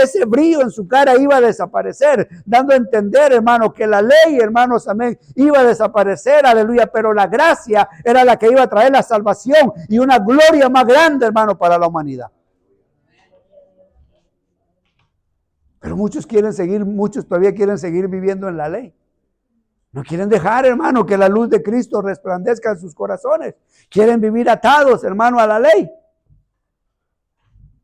A: ese brillo en su cara iba a desaparecer, dando a entender, hermano, que la ley, hermanos, amén, iba a desaparecer, aleluya, pero la gracia era la que iba a traer la salvación y una gloria más grande, hermano, para la humanidad. Pero muchos todavía quieren seguir viviendo en la ley. No quieren dejar, hermano, que la luz de Cristo resplandezca en sus corazones. Quieren vivir atados, hermano, a la ley.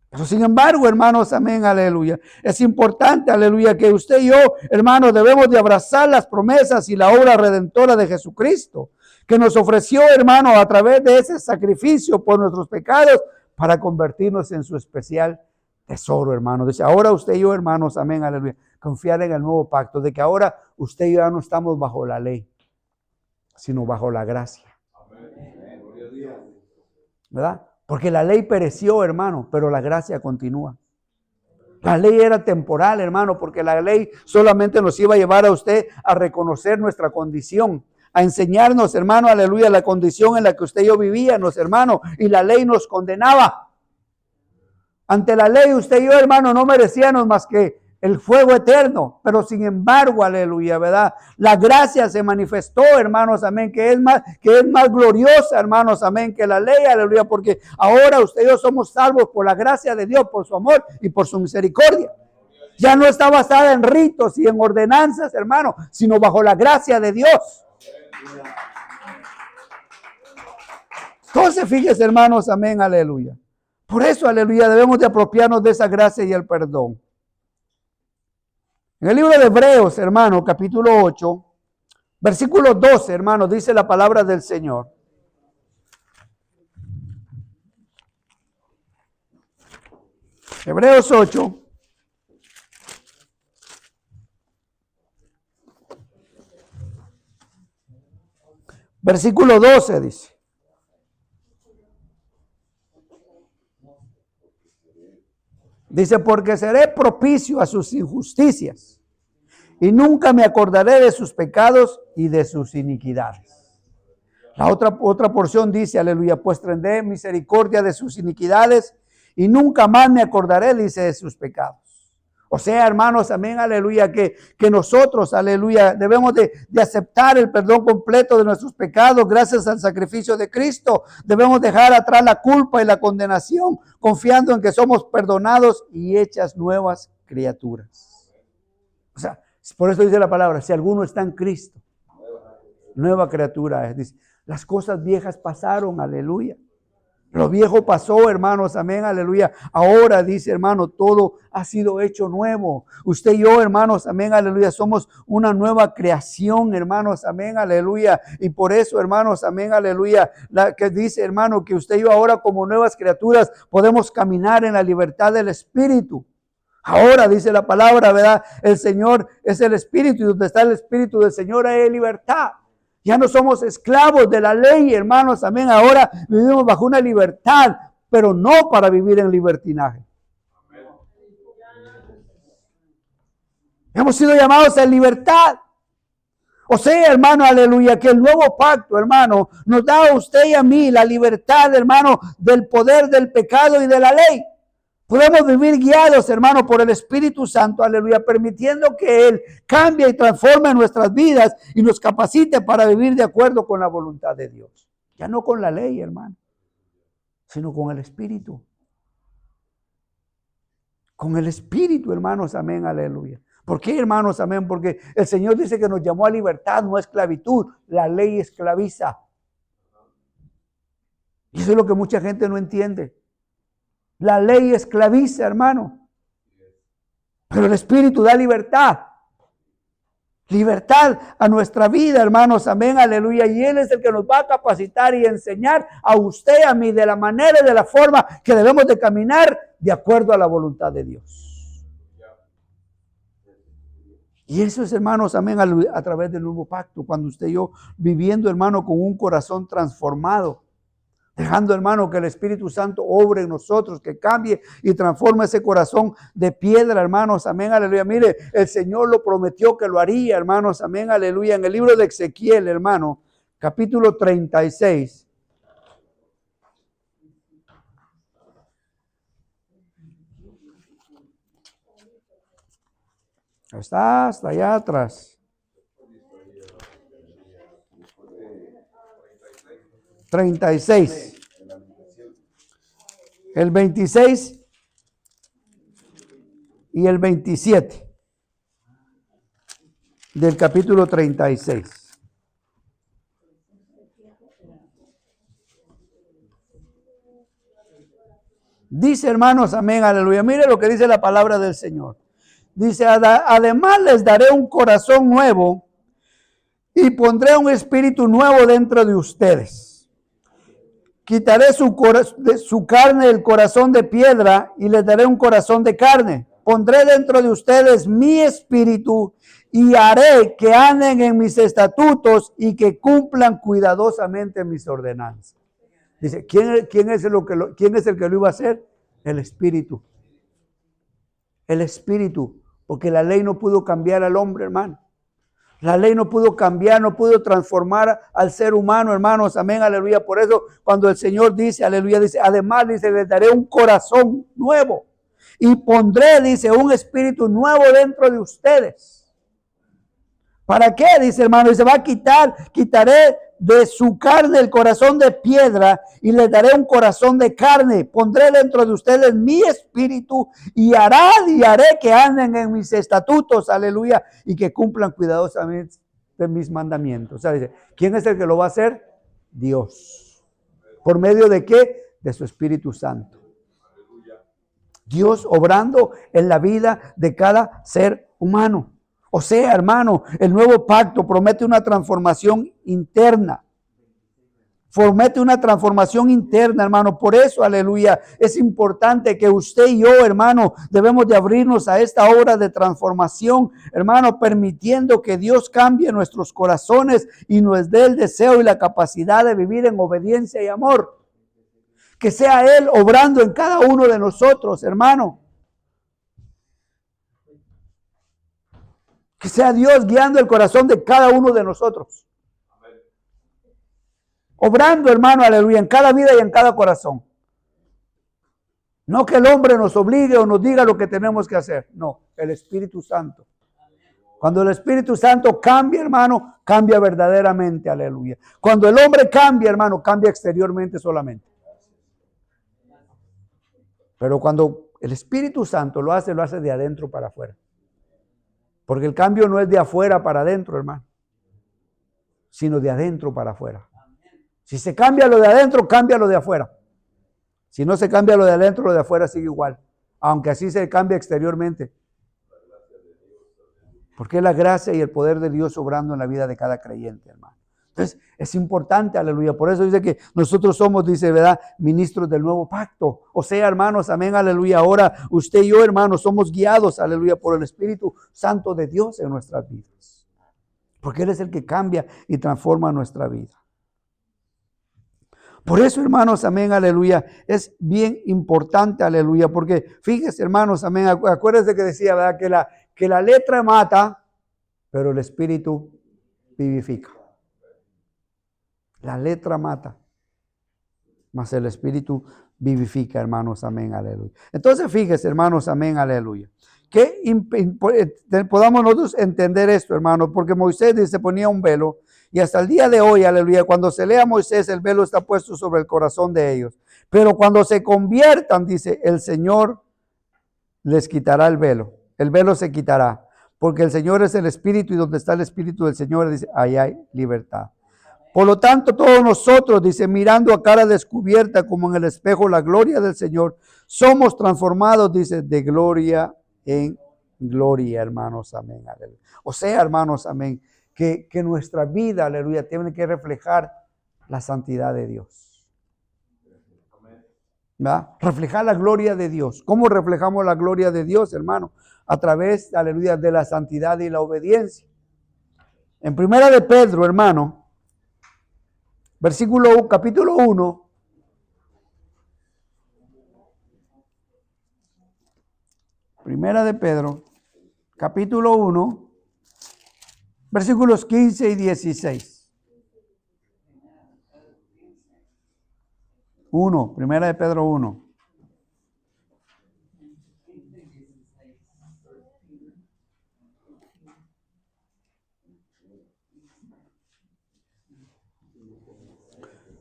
A: Pero sin embargo, hermanos, amén, aleluya. Es importante, aleluya, que usted y yo, hermanos, debemos de abrazar las promesas y la obra redentora de Jesucristo, que nos ofreció, hermano, a través de ese sacrificio por nuestros pecados, para convertirnos en su especial tesoro, hermano. Dice, ahora usted y yo, hermanos, amén, aleluya, confiar en el nuevo pacto, de que ahora usted y yo ya no estamos bajo la ley, sino bajo la gracia. ¿Verdad? Porque la ley pereció, hermano, pero la gracia continúa. La ley era temporal, hermano, porque la ley solamente nos iba a llevar a usted a reconocer nuestra condición, a enseñarnos, hermano, aleluya, la condición en la que usted y yo vivíamos, hermano, y la ley nos condenaba. Ante la ley, usted y yo, hermano, no merecíamos más que el fuego eterno, pero sin embargo, aleluya, ¿verdad? La gracia se manifestó, hermanos, amén, que es más gloriosa, hermanos, amén, que la ley, aleluya, porque ahora usted y yo somos salvos por la gracia de Dios, por su amor y por su misericordia. Ya no está basada en ritos y en ordenanzas, hermano, sino bajo la gracia de Dios. Entonces, fíjese, hermanos, amén, aleluya. Por eso, aleluya, debemos de apropiarnos de esa gracia y el perdón. En el libro de Hebreos, hermano, capítulo 8, versículo 12, hermano, dice la palabra del Señor. Hebreos 8. Versículo 12 dice. Dice, porque seré propicio a sus injusticias y nunca me acordaré de sus pecados y de sus iniquidades. La otra porción dice, aleluya, pues tendré misericordia de sus iniquidades y nunca más me acordaré, dice, de sus pecados. O sea, hermanos, amén, aleluya, que nosotros, aleluya, debemos de aceptar el perdón completo de nuestros pecados gracias al sacrificio de Cristo. Debemos dejar atrás la culpa y la condenación, confiando en que somos perdonados y hechas nuevas criaturas. O sea, por eso dice la palabra, si alguno está en Cristo, nueva criatura es. Dice, las cosas viejas pasaron, aleluya. Lo viejo pasó, hermanos, amén, aleluya. Ahora dice, hermano, todo ha sido hecho nuevo. Usted y yo, hermanos, amén, aleluya, somos una nueva creación, hermanos, amén, aleluya. Y por eso, hermanos, amén, aleluya, la que dice, hermano, que usted y yo ahora como nuevas criaturas podemos caminar en la libertad del Espíritu. Ahora dice la palabra, ¿verdad? El Señor es el Espíritu y donde está el Espíritu del Señor hay libertad. Ya no somos esclavos de la ley, hermanos, amén. Ahora vivimos bajo una libertad, pero no para vivir en libertinaje. Hemos sido llamados a libertad. O sea, hermano, aleluya, que el nuevo pacto, hermano, nos da a usted y a mí la libertad, hermano, del poder del pecado y de la ley. Podemos vivir guiados, hermano, por el Espíritu Santo, aleluya, permitiendo que Él cambie y transforme nuestras vidas y nos capacite para vivir de acuerdo con la voluntad de Dios. Ya no con la ley, hermano, sino con el Espíritu. Con el Espíritu, hermanos, amén, aleluya. ¿Por qué, hermanos, amén? Porque el Señor dice que nos llamó a libertad, no a esclavitud. La ley esclaviza. Y eso es lo que mucha gente no entiende. La ley esclaviza, hermano. Pero el Espíritu da libertad. Libertad a nuestra vida, hermanos. Amén, aleluya. Y Él es el que nos va a capacitar y enseñar a usted y a mí de la manera y de la forma que debemos de caminar de acuerdo a la voluntad de Dios. Y eso es, hermanos, amén, a través del nuevo pacto. Cuando usted y yo viviendo, hermano, con un corazón transformado. Dejando, hermano, que el Espíritu Santo obre en nosotros, que cambie y transforme ese corazón de piedra, hermanos, amén, aleluya. Mire, el Señor lo prometió que lo haría, hermanos, amén, aleluya. En el libro de Ezequiel, hermano, capítulo 36. Está hasta allá atrás. 36. El 26 y el 27 del capítulo 36. Dice, hermanos, amén, aleluya. Mire lo que dice la palabra del Señor. Dice, además les daré un corazón nuevo y pondré un espíritu nuevo dentro de ustedes. Quitaré de su carne el corazón de piedra y les daré un corazón de carne. Pondré dentro de ustedes mi espíritu y haré que anden en mis estatutos y que cumplan cuidadosamente mis ordenanzas. Dice, ¿quién es el que lo iba a hacer? El Espíritu. El Espíritu, porque la ley no pudo cambiar al hombre, hermano. La ley no pudo cambiar, no pudo transformar al ser humano, hermanos. Amén, aleluya. Por eso cuando el Señor dice, aleluya, dice, además dice, les daré un corazón nuevo y pondré, dice, un espíritu nuevo dentro de ustedes. ¿Para qué? Dice, hermano, y se va a quitaré de su carne el corazón de piedra y les daré un corazón de carne. Pondré dentro de ustedes mi espíritu y haré que anden en mis estatutos, aleluya, y que cumplan cuidadosamente mis mandamientos. O sea, dice, ¿quién es el que lo va a hacer? Dios. ¿Por medio de qué? De su Espíritu Santo. Dios obrando en la vida de cada ser humano. O sea, hermano, el nuevo pacto promete una transformación interna. Promete una transformación interna, hermano. Por eso, aleluya, es importante que usted y yo, hermano, debemos de abrirnos a esta obra de transformación, hermano, permitiendo que Dios cambie nuestros corazones y nos dé el deseo y la capacidad de vivir en obediencia y amor. Que sea Él obrando en cada uno de nosotros, hermano. Que sea Dios guiando el corazón de cada uno de nosotros. Obrando, hermano, aleluya, en cada vida y en cada corazón. No que el hombre nos obligue o nos diga lo que tenemos que hacer. No, el Espíritu Santo. Cuando el Espíritu Santo cambia, hermano, cambia verdaderamente, aleluya. Cuando el hombre cambia, hermano, cambia exteriormente solamente. Pero cuando el Espíritu Santo lo hace de adentro para afuera. Porque el cambio no es de afuera para adentro, hermano, sino de adentro para afuera. Si se cambia lo de adentro, cambia lo de afuera. Si no se cambia lo de adentro, lo de afuera sigue igual. Aunque así se cambia exteriormente. Porque es la gracia y el poder de Dios obrando en la vida de cada creyente, hermano. Entonces, es importante, aleluya. Por eso dice que nosotros somos, dice, ¿verdad?, ministros del nuevo pacto. O sea, hermanos, amén, aleluya. Ahora usted y yo, hermanos, somos guiados, aleluya, por el Espíritu Santo de Dios en nuestras vidas. Porque Él es el que cambia y transforma nuestra vida. Por eso, hermanos, amén, aleluya, es bien importante, aleluya, porque fíjese, hermanos, amén, acuérdense que decía, ¿verdad?, que la letra mata, pero el Espíritu vivifica. La letra mata, mas el Espíritu vivifica, hermanos, amén, aleluya. Entonces, fíjese, hermanos, amén, aleluya. Que podamos nosotros entender esto, hermanos, porque Moisés dice, ponía un velo, y hasta el día de hoy, aleluya, cuando se lea a Moisés, el velo está puesto sobre el corazón de ellos. Pero cuando se conviertan, dice, el Señor les quitará el velo se quitará, porque el Señor es el Espíritu, y donde está el Espíritu del Señor, dice, ahí hay libertad. Por lo tanto, todos nosotros, dice, mirando a cara descubierta como en el espejo la gloria del Señor, somos transformados, dice, de gloria en gloria, hermanos, amén, aleluya. O sea, hermanos, amén, que nuestra vida, aleluya, tiene que reflejar la santidad de Dios. ¿Va? Reflejar la gloria de Dios. ¿Cómo reflejamos la gloria de Dios, hermano? A través, aleluya, de la santidad y la obediencia. En primera de Pedro, hermano, capítulo 1, primera de Pedro, capítulo 1, versículos 15 y 16. Primera de Pedro 1.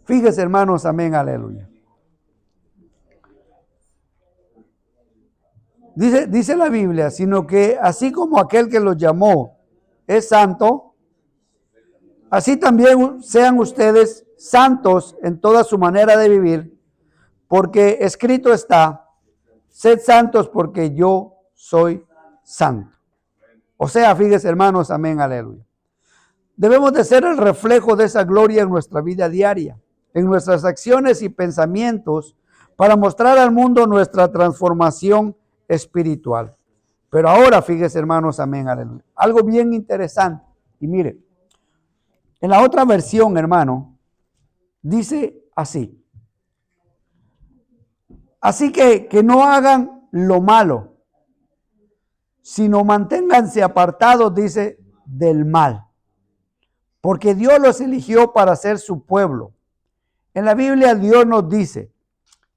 A: Fíjese, hermanos, amén, aleluya. Dice la Biblia, sino que así como aquel que los llamó es santo, así también sean ustedes santos en toda su manera de vivir, porque escrito está, sed santos porque yo soy santo. O sea, fíjese, hermanos, amén, aleluya. Debemos de ser el reflejo de esa gloria en nuestra vida diaria, en nuestras acciones y pensamientos, para mostrar al mundo nuestra transformación espiritual. Pero ahora, fíjese, hermanos, amén, aleluya. Algo bien interesante. Y mire, en la otra versión, hermano, dice así. Así que no hagan lo malo, sino manténganse apartados, dice, del mal. Porque Dios los eligió para ser su pueblo. En la Biblia Dios nos dice,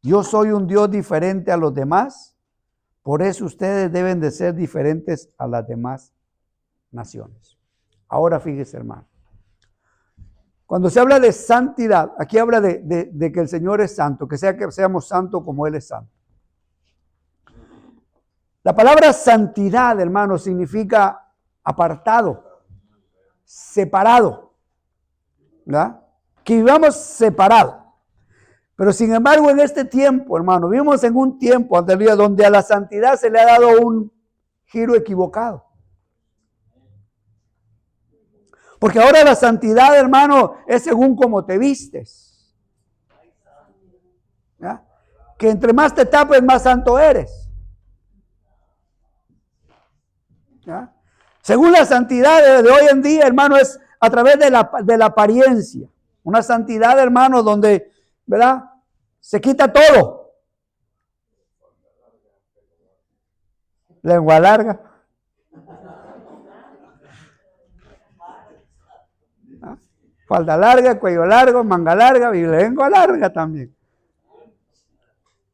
A: yo soy un Dios diferente a los demás, por eso ustedes deben de ser diferentes a las demás naciones. Ahora fíjese, hermano. Cuando se habla de santidad, aquí habla de que el Señor es santo, que seamos santos como Él es santo. La palabra santidad, hermano, significa apartado, separado, ¿verdad? Que vivamos separados. Pero sin embargo, en este tiempo, hermano, vivimos en un tiempo, aleluya, donde a la santidad se le ha dado un giro equivocado. Porque ahora la santidad, hermano, es según cómo te vistes. ¿Ya? Que entre más te tapes, más santo eres. ¿Ya? Según la santidad de hoy en día, hermano, es a través de la apariencia. Una santidad, hermano, donde, ¿verdad?, se quita todo. Lengua larga. ¿Ah? Falda larga, cuello largo, manga larga y lengua larga también.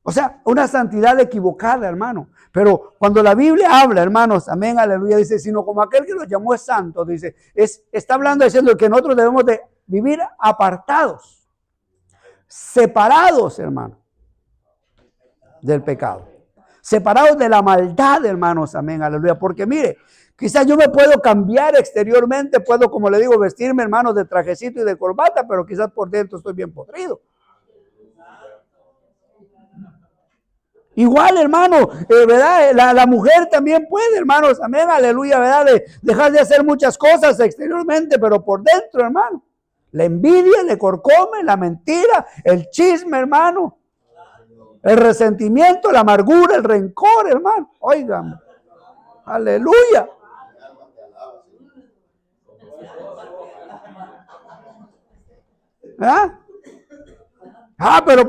A: O sea, una santidad equivocada, hermano. Pero cuando la Biblia habla, hermanos, amén, aleluya, dice, sino como aquel que los llamó es santo, dice, está hablando diciendo que nosotros debemos de vivir apartados, separados, hermano, del pecado, separados de la maldad, hermanos, amén, aleluya. Porque mire, quizás yo me puedo cambiar exteriormente, puedo, como le digo, vestirme, hermanos, de trajecito y de corbata, pero quizás por dentro estoy bien podrido. Igual, hermano, ¿verdad? La mujer también puede, hermanos, amén, aleluya, ¿verdad? Dejar de hacer muchas cosas exteriormente, pero por dentro, hermano. La envidia, el corcome, la mentira, el chisme, hermano. El resentimiento, la amargura, el rencor, hermano. Oigan, aleluya. ¿Ah? Pero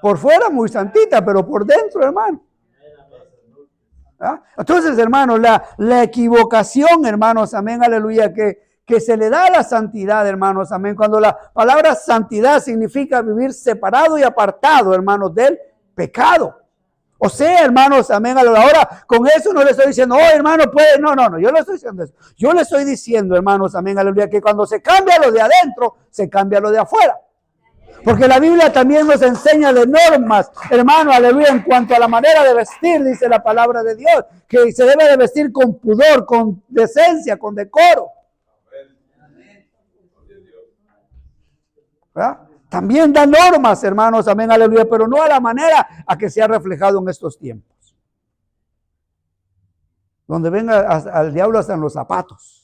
A: por fuera muy santita, pero por dentro, hermano. ¿Ah? Entonces, hermanos, la equivocación, hermanos, amén, aleluya, que se le da a la santidad, hermanos, amén. Cuando la palabra santidad significa vivir separado y apartado, hermanos, del pecado. O sea, hermanos, amén, aleluya. Ahora, con eso no le estoy diciendo, oh, hermano, puede, no, yo no estoy diciendo eso. Yo le estoy diciendo, hermanos, amén, aleluya, que cuando se cambia lo de adentro, se cambia lo de afuera. Porque la Biblia también nos enseña de normas, hermano, aleluya, en cuanto a la manera de vestir, dice la palabra de Dios, que se debe de vestir con pudor, con decencia, con decoro. ¿Verdad? También da normas, hermanos, amén, aleluya, pero no a la manera a que se ha reflejado en estos tiempos. Donde venga al diablo hasta en los zapatos.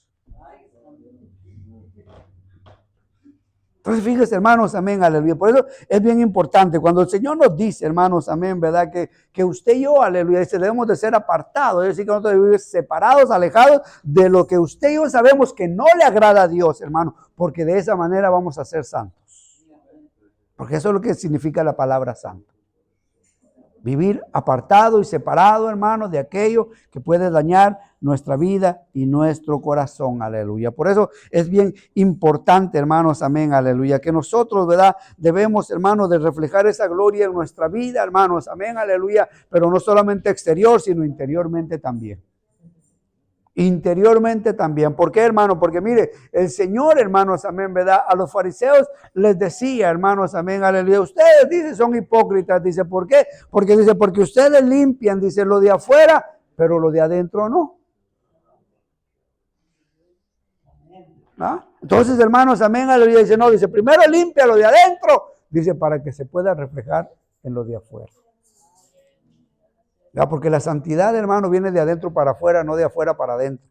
A: Entonces, fíjense, hermanos, amén, aleluya. Por eso es bien importante. Cuando el Señor nos dice, hermanos, amén, ¿verdad? Que usted y yo, aleluya, dice, debemos de ser apartados. Es decir, que nosotros debemos vivir separados, alejados de lo que usted y yo sabemos que no le agrada a Dios, hermano. Porque de esa manera vamos a ser santos. Porque eso es lo que significa la palabra santo. Vivir apartado y separado, hermanos, de aquello que puede dañar nuestra vida y nuestro corazón, aleluya. Por eso es bien importante, hermanos, amén, aleluya, que nosotros, ¿verdad? Debemos, hermanos, de reflejar esa gloria en nuestra vida, hermanos, amén, aleluya, pero no solamente exterior, sino interiormente también. Interiormente también. ¿Por qué, hermano? Porque mire, el Señor, hermanos, amén, ¿verdad? A los fariseos les decía, hermanos, amén, aleluya, ustedes, dice, son hipócritas, dice, ¿por qué? Porque dice, porque ustedes limpian, dice, lo de afuera, pero lo de adentro no. ¿Ah? Entonces, hermanos, amén, aleluya, dice, no, dice, primero limpia lo de adentro, dice, para que se pueda reflejar en lo de afuera. ¿Ya? Porque la santidad, hermano, viene de adentro para afuera, no de afuera para adentro.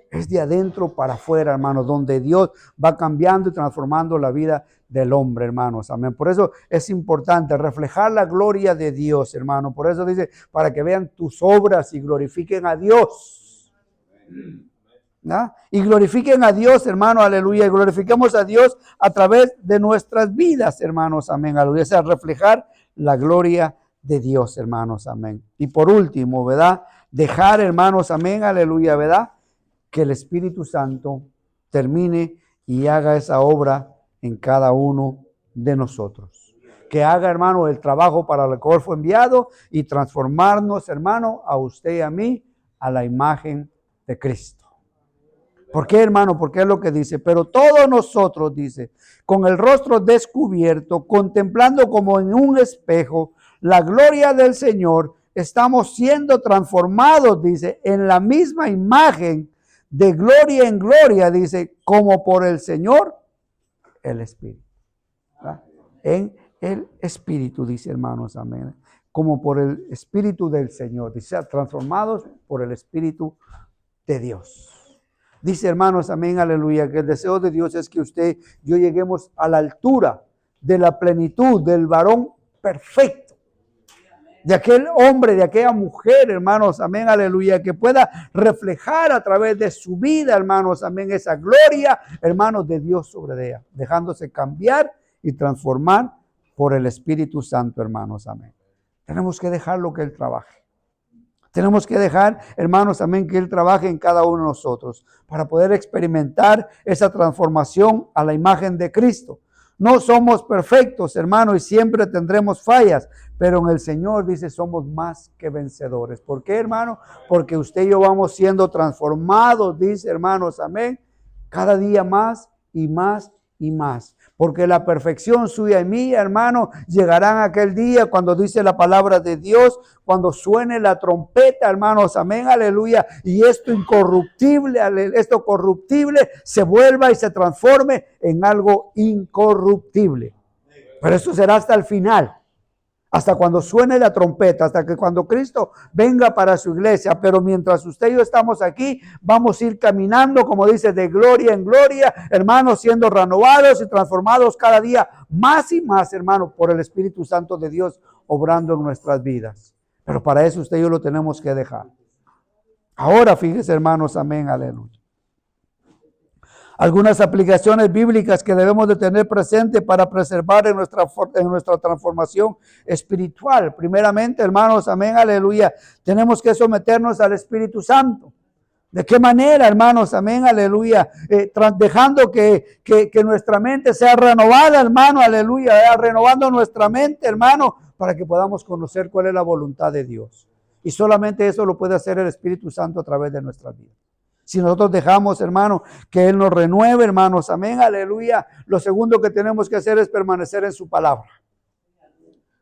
A: Es de adentro para afuera, hermanos, donde Dios va cambiando y transformando la vida del hombre, hermanos. Amén. Por eso es importante reflejar la gloria de Dios, hermano. Por eso dice, para que vean tus obras y glorifiquen a Dios. ¿No? Y glorifiquen a Dios, hermano, aleluya. Y glorifiquemos a Dios a través de nuestras vidas, hermanos. Amén, aleluya. O sea, reflejar la gloria de Dios, hermanos. Amén. Y por último, ¿verdad? Dejar, hermanos, amén, aleluya, ¿verdad? Que el Espíritu Santo termine y haga esa obra en cada uno de nosotros. Que haga, hermano, el trabajo para el cual fue enviado y transformarnos, hermano, a usted y a mí, a la imagen de Cristo. ¿Por qué, hermano? Porque es lo que dice. Pero todos nosotros, dice, con el rostro descubierto, contemplando como en un espejo la gloria del Señor, estamos siendo transformados, dice, en la misma imagen de gloria en gloria, dice, como por el Señor, el Espíritu. ¿Verdad? En el Espíritu, dice, hermanos, amén. Como por el Espíritu del Señor, dice, transformados por el Espíritu de Dios. Dice, hermanos, amén, aleluya, que el deseo de Dios es que usted y yo lleguemos a la altura de la plenitud del varón perfecto. De aquel hombre, de aquella mujer, hermanos, amén, aleluya, que pueda reflejar a través de su vida, hermanos, amén, esa gloria, hermanos, de Dios sobre ella, dejándose cambiar y transformar por el Espíritu Santo, hermanos, amén. Tenemos que dejarlo que Él trabaje. Tenemos que dejar, hermanos, amén, que Él trabaje en cada uno de nosotros para poder experimentar esa transformación a la imagen de Cristo. No somos perfectos, hermanos, y siempre tendremos fallas, pero en el Señor, dice, somos más que vencedores. ¿Por qué, hermano? Porque usted y yo vamos siendo transformados, dice, hermanos, amén, cada día más y más y más. Porque la perfección suya y mía, hermano, llegarán aquel día cuando dice la palabra de Dios, cuando suene la trompeta, hermanos, amén, aleluya, y esto incorruptible, esto corruptible se vuelva y se transforme en algo incorruptible. Pero eso será hasta el final. hasta cuando suene la trompeta, hasta que cuando Cristo venga para su iglesia. Pero mientras usted y yo estamos aquí, vamos a ir caminando, como dice, de gloria en gloria, hermanos, siendo renovados y transformados cada día más y más, hermanos, por el Espíritu Santo de Dios obrando en nuestras vidas. Pero para eso usted y yo lo tenemos que dejar. Ahora, fíjese, hermanos, amén, aleluya. Algunas aplicaciones bíblicas que debemos de tener presente para preservar en nuestra transformación espiritual. Primeramente, hermanos, amén, aleluya, tenemos que someternos al Espíritu Santo. ¿De qué manera, hermanos? Amén, aleluya. Dejando que nuestra mente sea renovada, hermano, aleluya. Renovando nuestra mente, hermano, para que podamos conocer cuál es la voluntad de Dios. Y solamente eso lo puede hacer el Espíritu Santo a través de nuestra vida. Si nosotros dejamos, hermano, que Él nos renueve, hermanos, amén, aleluya. Lo segundo que tenemos que hacer es permanecer en su palabra.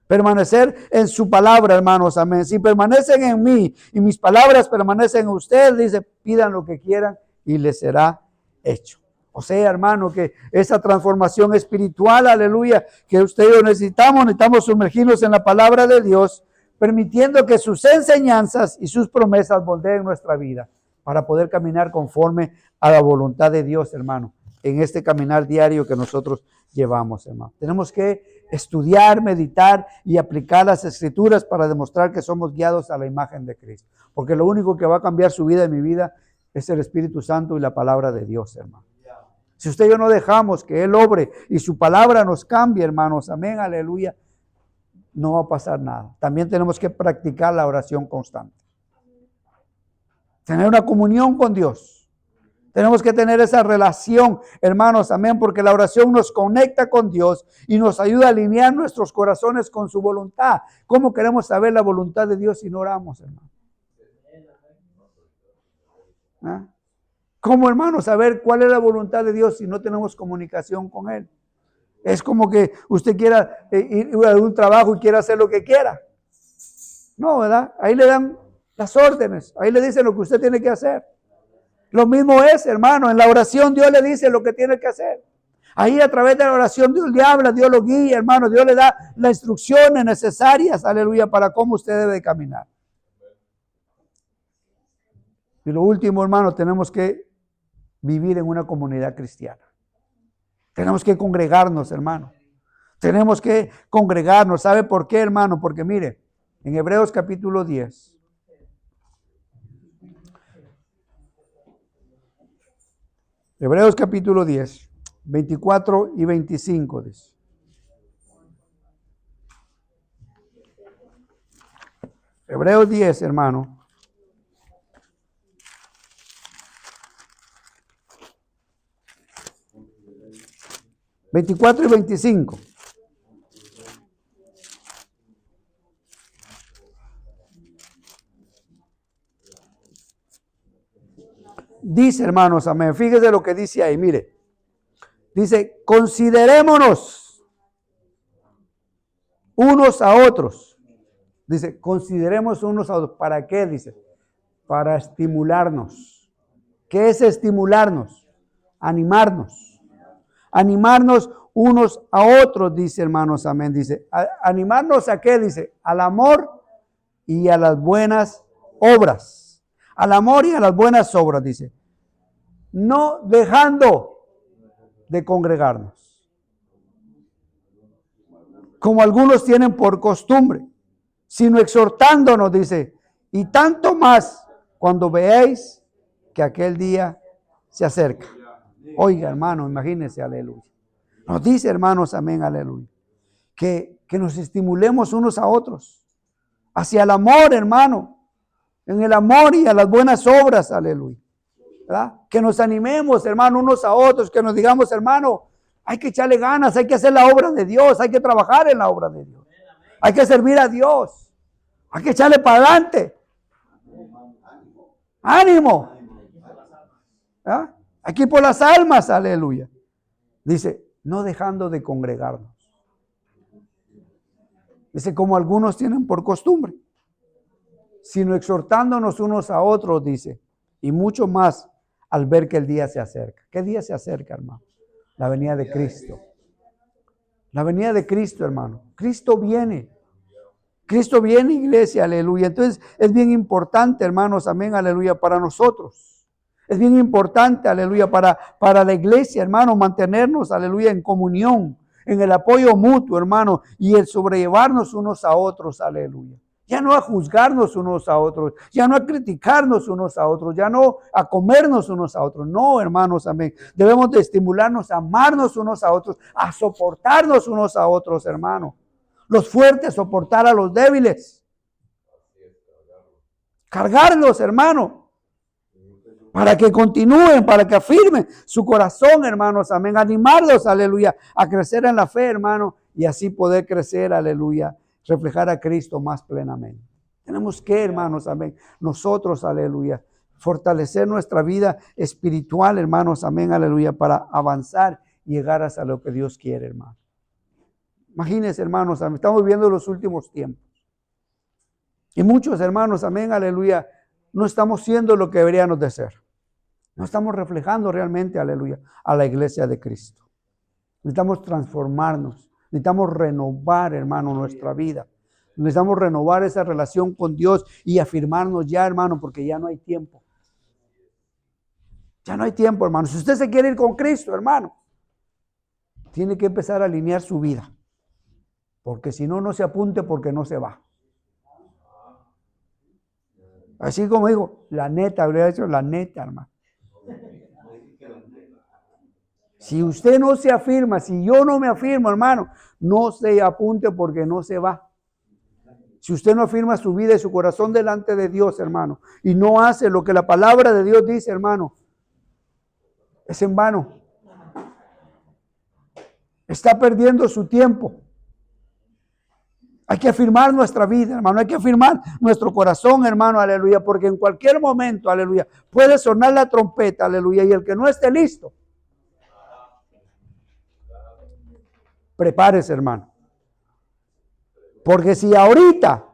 A: Permanecer en su palabra, hermanos, amén. Si permanecen en mí y mis palabras permanecen en ustedes, dice, pidan lo que quieran y les será hecho. O sea, hermano, que esa transformación espiritual, aleluya, que usted y yo necesitamos sumergirnos en la palabra de Dios, permitiendo que sus enseñanzas y sus promesas moldeen nuestra vida, para poder caminar conforme a la voluntad de Dios, hermano, en este caminar diario que nosotros llevamos, hermano. Tenemos que estudiar, meditar y aplicar las Escrituras para demostrar que somos guiados a la imagen de Cristo. Porque lo único que va a cambiar su vida y mi vida es el Espíritu Santo y la palabra de Dios, hermano. Si usted y yo no dejamos que Él obre y su palabra nos cambie, hermanos, amén, aleluya, no va a pasar nada. También tenemos que practicar la oración constante. Tener una comunión con Dios. Tenemos que tener esa relación, hermanos, amén, porque la oración nos conecta con Dios y nos ayuda a alinear nuestros corazones con su voluntad. ¿Cómo queremos saber la voluntad de Dios si no oramos, hermano? ¿Ah? ¿Cómo, hermano, saber cuál es la voluntad de Dios si no tenemos comunicación con Él? Es como que usted quiera ir a un trabajo y quiera hacer lo que quiera. No, ¿verdad? Ahí le dan las órdenes, ahí le dicen lo que usted tiene que hacer. Lo mismo es, hermano, en la oración Dios le dice lo que tiene que hacer. Ahí a través de la oración Dios le habla, Dios lo guía, hermano, Dios le da las instrucciones necesarias, aleluya, para cómo usted debe caminar. Y lo último, hermano, tenemos que vivir en una comunidad cristiana. Tenemos que congregarnos, hermano. Tenemos que congregarnos. ¿Sabe por qué, hermano? Porque mire, en Hebreos capítulo 10, Hebreos capítulo 10, 24 y 25 dice. Hebreos 10, hermano. ...24 y 25... Dice, hermanos, amén. Fíjese lo que dice ahí, mire. Dice, considerémonos unos a otros. Dice, consideremos unos a otros. ¿Para qué? Dice, para estimularnos. ¿Qué es estimularnos? Animarnos. Animarnos unos a otros, dice, hermanos, amén. Dice, ¿animarnos a qué? Dice, al amor y a las buenas obras. Al amor y a las buenas obras, dice. No dejando de congregarnos, como algunos tienen por costumbre, sino exhortándonos, dice, y tanto más cuando veáis que aquel día se acerca. Oiga, hermano, imagínense, aleluya. Nos dice, hermanos, amén, aleluya, que nos estimulemos unos a otros, hacia el amor, hermano, en el amor y a las buenas obras, aleluya. ¿Verdad? Que nos animemos, hermano, unos a otros, que nos digamos, hermano, hay que echarle ganas, hay que hacer la obra de Dios, hay que trabajar en la obra de Dios, hay que servir a Dios, hay que echarle para adelante. ¡Ánimo! ¿Ah? Aquí por las almas, aleluya. Dice, no dejando de congregarnos. Dice, como algunos tienen por costumbre, sino exhortándonos unos a otros, dice, y mucho más al ver que el día se acerca. ¿Qué día se acerca, hermano? La venida de Cristo. La venida de Cristo, hermano. Cristo viene. Cristo viene, iglesia, aleluya. Entonces es bien importante, hermanos, amén, aleluya, para nosotros. Es bien importante, aleluya, para la iglesia, hermano, mantenernos, aleluya, en comunión, en el apoyo mutuo, hermano, y el sobrellevarnos unos a otros, aleluya. Ya no a juzgarnos unos a otros, ya no a criticarnos unos a otros, ya no a comernos unos a otros. No, hermanos, amén. Debemos de estimularnos a amarnos unos a otros, a soportarnos unos a otros, hermano. Los fuertes soportar a los débiles. Cargarlos, hermano. Para que continúen, para que afirmen su corazón, hermanos, amén. Animarlos, aleluya, a crecer en la fe, hermano, y así poder crecer, aleluya, reflejar a Cristo más plenamente. Tenemos que, hermanos, amén, nosotros, aleluya, fortalecer nuestra vida espiritual, hermanos, amén, aleluya, para avanzar y llegar hasta lo que Dios quiere, hermano. Imagínense, hermanos, amén, estamos viviendo los últimos tiempos. Y muchos hermanos, amén, aleluya, no estamos siendo lo que deberíamos de ser. No estamos reflejando realmente, aleluya, a la iglesia de Cristo. Necesitamos transformarnos, necesitamos renovar, hermano, nuestra vida. Necesitamos renovar esa relación con Dios y afirmarnos ya, hermano, porque ya no hay tiempo. Ya no hay tiempo, hermano. Si usted se quiere ir con Cristo, hermano, tiene que empezar a alinear su vida. Porque si no, no se apunte porque no se va. Así como digo, la neta, habría dicho la neta, hermano. Si usted no se afirma, si yo no me afirmo, hermano, no se apunte porque no se va. Si usted no afirma su vida y su corazón delante de Dios, hermano, y no hace lo que la palabra de Dios dice, hermano, es en vano. Está perdiendo su tiempo. Hay que afirmar nuestra vida, hermano. Hay que afirmar nuestro corazón, hermano, aleluya. Porque en cualquier momento, aleluya, puede sonar la trompeta, aleluya. Y el que no esté listo, prepárese, hermano. Porque si ahorita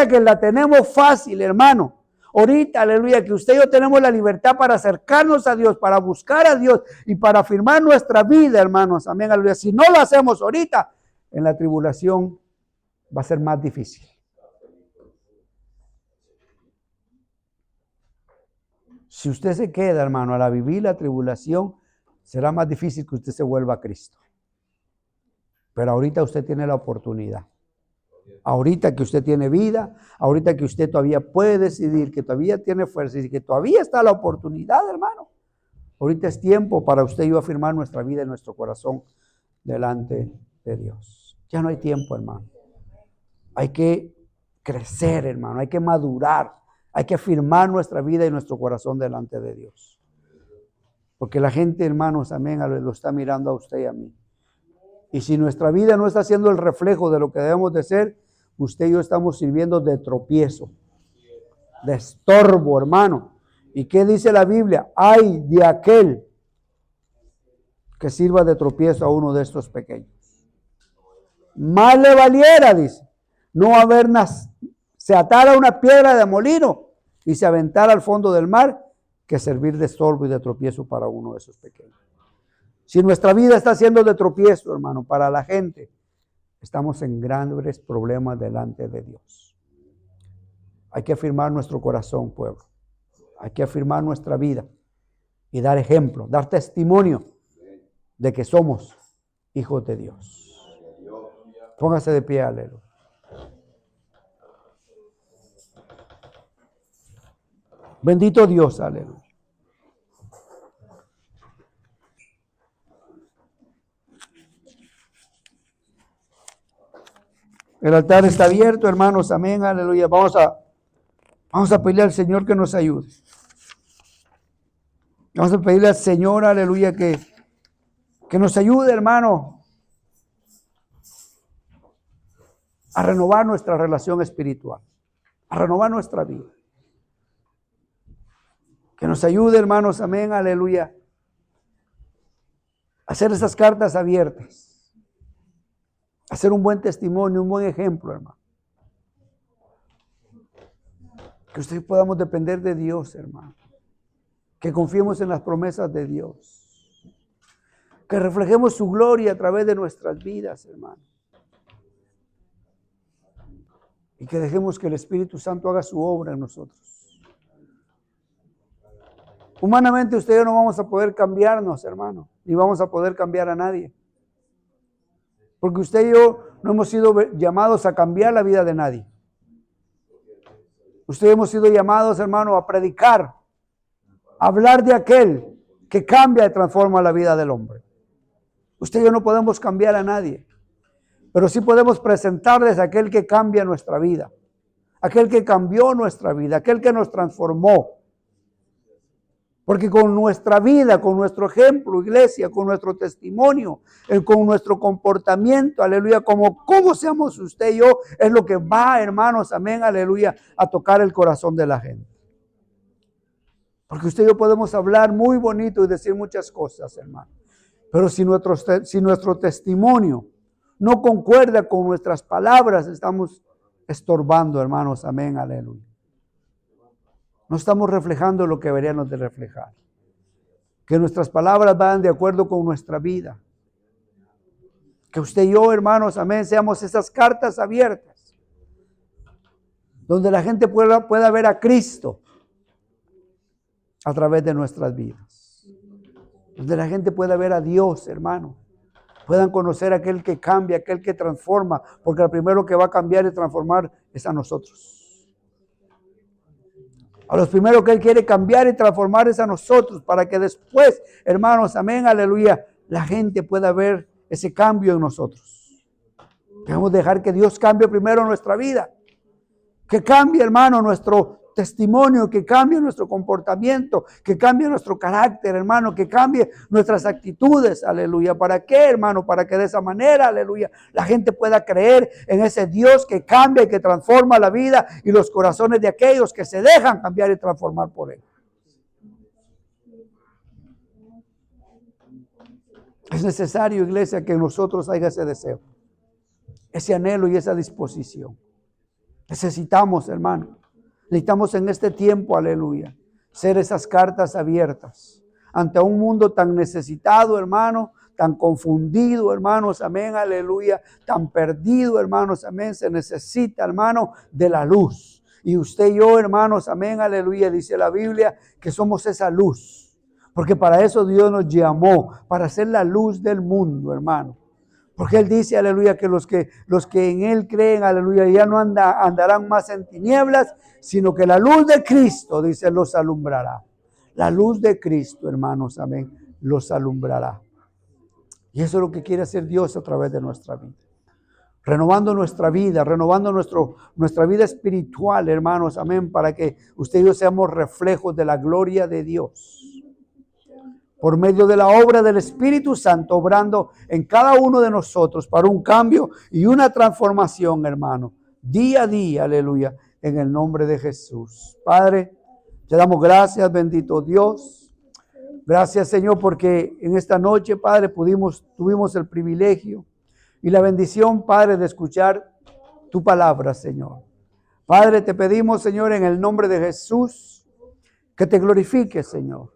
A: que la tenemos fácil, hermano, ahorita, aleluya, que usted y yo tenemos la libertad para acercarnos a Dios, para buscar a Dios y para afirmar nuestra vida, hermanos, amén, aleluya. Si no lo hacemos ahorita, en la tribulación va a ser más difícil. Si usted se queda, hermano, a vivir la tribulación, será más difícil que usted se vuelva a Cristo. Pero ahorita usted tiene la oportunidad. Ahorita que usted tiene vida, ahorita que usted todavía puede decidir, que todavía tiene fuerza y que todavía está la oportunidad, hermano. Ahorita es tiempo para usted y yo afirmar nuestra vida y nuestro corazón delante de Dios. Ya no hay tiempo, hermano. Hay que crecer, hermano. Hay que madurar. Hay que afirmar nuestra vida y nuestro corazón delante de Dios. Porque la gente, hermanos, amén, lo está mirando a usted y a mí. Y si nuestra vida no está siendo el reflejo de lo que debemos de ser, usted y yo estamos sirviendo de tropiezo, de estorbo, hermano. ¿Y qué dice la Biblia? Ay de aquel que sirva de tropiezo a uno de estos pequeños. Más le valiera, dice, no haber se atara una piedra de molino y se aventara al fondo del mar que servir de estorbo y de tropiezo para uno de esos pequeños. Si nuestra vida está siendo de tropiezo, hermano, para la gente, estamos en grandes problemas delante de Dios. Hay que afirmar nuestro corazón, pueblo. Hay que afirmar nuestra vida y dar ejemplo, dar testimonio de que somos hijos de Dios. Póngase de pie, aleluya. Bendito Dios, aleluya. El altar está abierto, hermanos, amén, aleluya. Vamos a pedirle al Señor que nos ayude. Vamos a pedirle al Señor, aleluya, que nos ayude, hermano, a renovar nuestra relación espiritual, a renovar nuestra vida. Que nos ayude, hermanos, amén, aleluya, a hacer esas cartas abiertas. Hacer un buen testimonio, un buen ejemplo, hermano. Que usted podamos depender de Dios, hermano. Que confiemos en las promesas de Dios. Que reflejemos su gloria a través de nuestras vidas, hermano. y que dejemos que el Espíritu Santo haga su obra en nosotros. Humanamente usted y yo no vamos a poder cambiarnos, hermano, ni vamos a poder cambiar a nadie. Porque usted y yo no hemos sido llamados a cambiar la vida de nadie. Usted y yo hemos sido llamados, hermano, a predicar, a hablar de aquel que cambia y transforma la vida del hombre. Usted y yo no podemos cambiar a nadie, pero sí podemos presentarles a aquel que cambia nuestra vida, aquel que cambió nuestra vida, aquel que nos transformó. Porque con nuestra vida, con nuestro ejemplo, iglesia, con nuestro testimonio, con nuestro comportamiento, aleluya, como seamos usted y yo, es lo que va, hermanos, amén, aleluya, a tocar el corazón de la gente. Porque usted y yo podemos hablar muy bonito y decir muchas cosas, hermano. Pero si nuestro testimonio no concuerda con nuestras palabras, estamos estorbando, hermanos, amén, aleluya. No estamos reflejando lo que deberíamos de reflejar. Que nuestras palabras vayan de acuerdo con nuestra vida. Que usted y yo, hermanos, amén, seamos esas cartas abiertas. Donde la gente pueda ver a Cristo a través de nuestras vidas. Donde la gente pueda ver a Dios, hermano. Puedan conocer a aquel que cambia, aquel que transforma. Porque el primero que va a cambiar y transformar es a nosotros. A los primeros que Él quiere cambiar y transformar es a nosotros, para que después, hermanos, amén, aleluya, la gente pueda ver ese cambio en nosotros. Debemos dejar que Dios cambie primero nuestra vida. Que cambie, hermano, nuestro testimonio, que cambie nuestro comportamiento, que cambie nuestro carácter, hermano, que cambie nuestras actitudes, aleluya. ¿Para qué, hermano? Para que de esa manera, aleluya, la gente pueda creer en ese Dios que cambia y que transforma la vida y los corazones de aquellos que se dejan cambiar y transformar por Él. Es necesario, iglesia, que en nosotros haya ese deseo, ese anhelo y esa disposición. Necesitamos, hermano. Necesitamos en este tiempo, aleluya, ser esas cartas abiertas ante un mundo tan necesitado, hermano, tan confundido, hermanos, amén, aleluya, tan perdido, hermanos, amén. Se necesita, hermano, de la luz. Y usted y yo, hermanos, amén, aleluya, dice la Biblia que somos esa luz. Porque para eso Dios nos llamó, para ser la luz del mundo, hermano. Porque Él dice, aleluya, que los que en Él creen, aleluya, ya no andarán más en tinieblas, sino que la luz de Cristo, dice, los alumbrará. La luz de Cristo, hermanos, amén, los alumbrará. Y eso es lo que quiere hacer Dios a través de nuestra vida. Renovando nuestra vida, renovando nuestra vida espiritual, hermanos, amén, para que usted y yo seamos reflejos de la gloria de Dios. Por medio de la obra del Espíritu Santo, obrando en cada uno de nosotros para un cambio y una transformación, hermano, día a día, aleluya, en el nombre de Jesús. Padre, te damos gracias, bendito Dios. Gracias, Señor, porque en esta noche, Padre, tuvimos el privilegio y la bendición, Padre, de escuchar tu palabra, Señor. Padre, te pedimos, Señor, en el nombre de Jesús, que te glorifiques, Señor.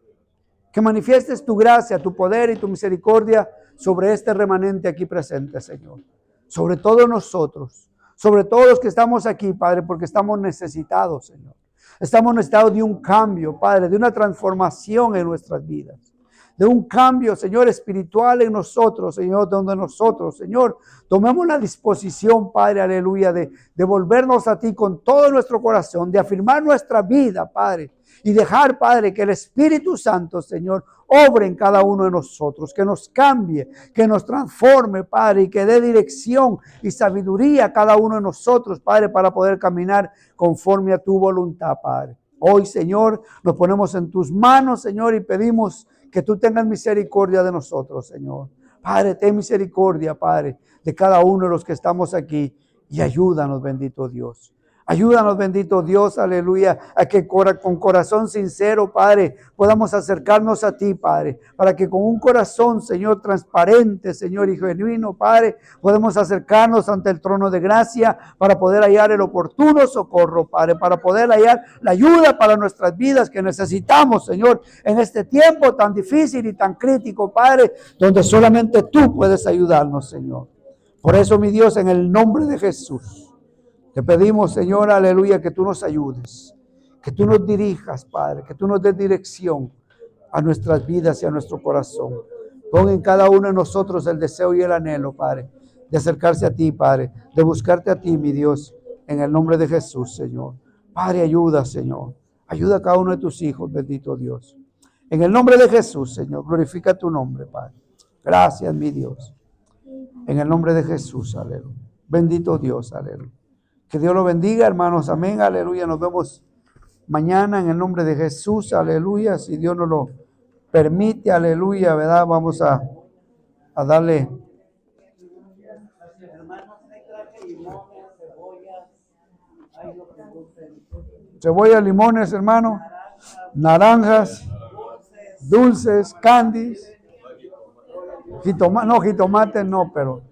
A: Que manifiestes tu gracia, tu poder y tu misericordia sobre este remanente aquí presente, Señor. Sobre todos nosotros, sobre todos los que estamos aquí, Padre, porque estamos necesitados, Señor. Estamos necesitados de un cambio, Padre, de una transformación en nuestras vidas. De un cambio, Señor, espiritual en nosotros, Señor, donde nosotros, Señor, tomemos la disposición, Padre, aleluya, de volvernos a ti con todo nuestro corazón, de afirmar nuestra vida, Padre, y dejar, Padre, que el Espíritu Santo, Señor, obre en cada uno de nosotros, que nos cambie, que nos transforme, Padre, y que dé dirección y sabiduría a cada uno de nosotros, Padre, para poder caminar conforme a tu voluntad, Padre. Hoy, Señor, nos ponemos en tus manos, Señor, y pedimos que tú tengas misericordia de nosotros, Señor. Padre, ten misericordia, Padre, de cada uno de los que estamos aquí y ayúdanos, bendito Dios. Ayúdanos, bendito Dios, aleluya, a que con corazón sincero, Padre, podamos acercarnos a ti, Padre, para que con un corazón, Señor, transparente, Señor, y genuino, Padre, podemos acercarnos ante el trono de gracia para poder hallar el oportuno socorro, Padre, para poder hallar la ayuda para nuestras vidas que necesitamos, Señor, en este tiempo tan difícil y tan crítico, Padre, donde solamente tú puedes ayudarnos, Señor. Por eso, mi Dios, en el nombre de Jesús, Te pedimos, Señor, aleluya, que tú nos ayudes, que tú nos dirijas, Padre, que tú nos des dirección a nuestras vidas y a nuestro corazón. Pon en cada uno de nosotros el deseo y el anhelo, Padre, de acercarse a ti, Padre, de buscarte a ti, mi Dios, en el nombre de Jesús, Señor. Padre, ayuda, Señor. Ayuda a cada uno de tus hijos, bendito Dios. En el nombre de Jesús, Señor, glorifica tu nombre, Padre. Gracias, mi Dios. En el nombre de Jesús, aleluya. Bendito Dios, aleluya. Que Dios lo bendiga, hermanos. Amén, aleluya. Nos vemos mañana en el nombre de Jesús, aleluya. Si Dios nos lo permite, aleluya, ¿verdad? Vamos a darle. Cebolla, limones, hermano. Naranjas, dulces, candies. Jitomate no, pero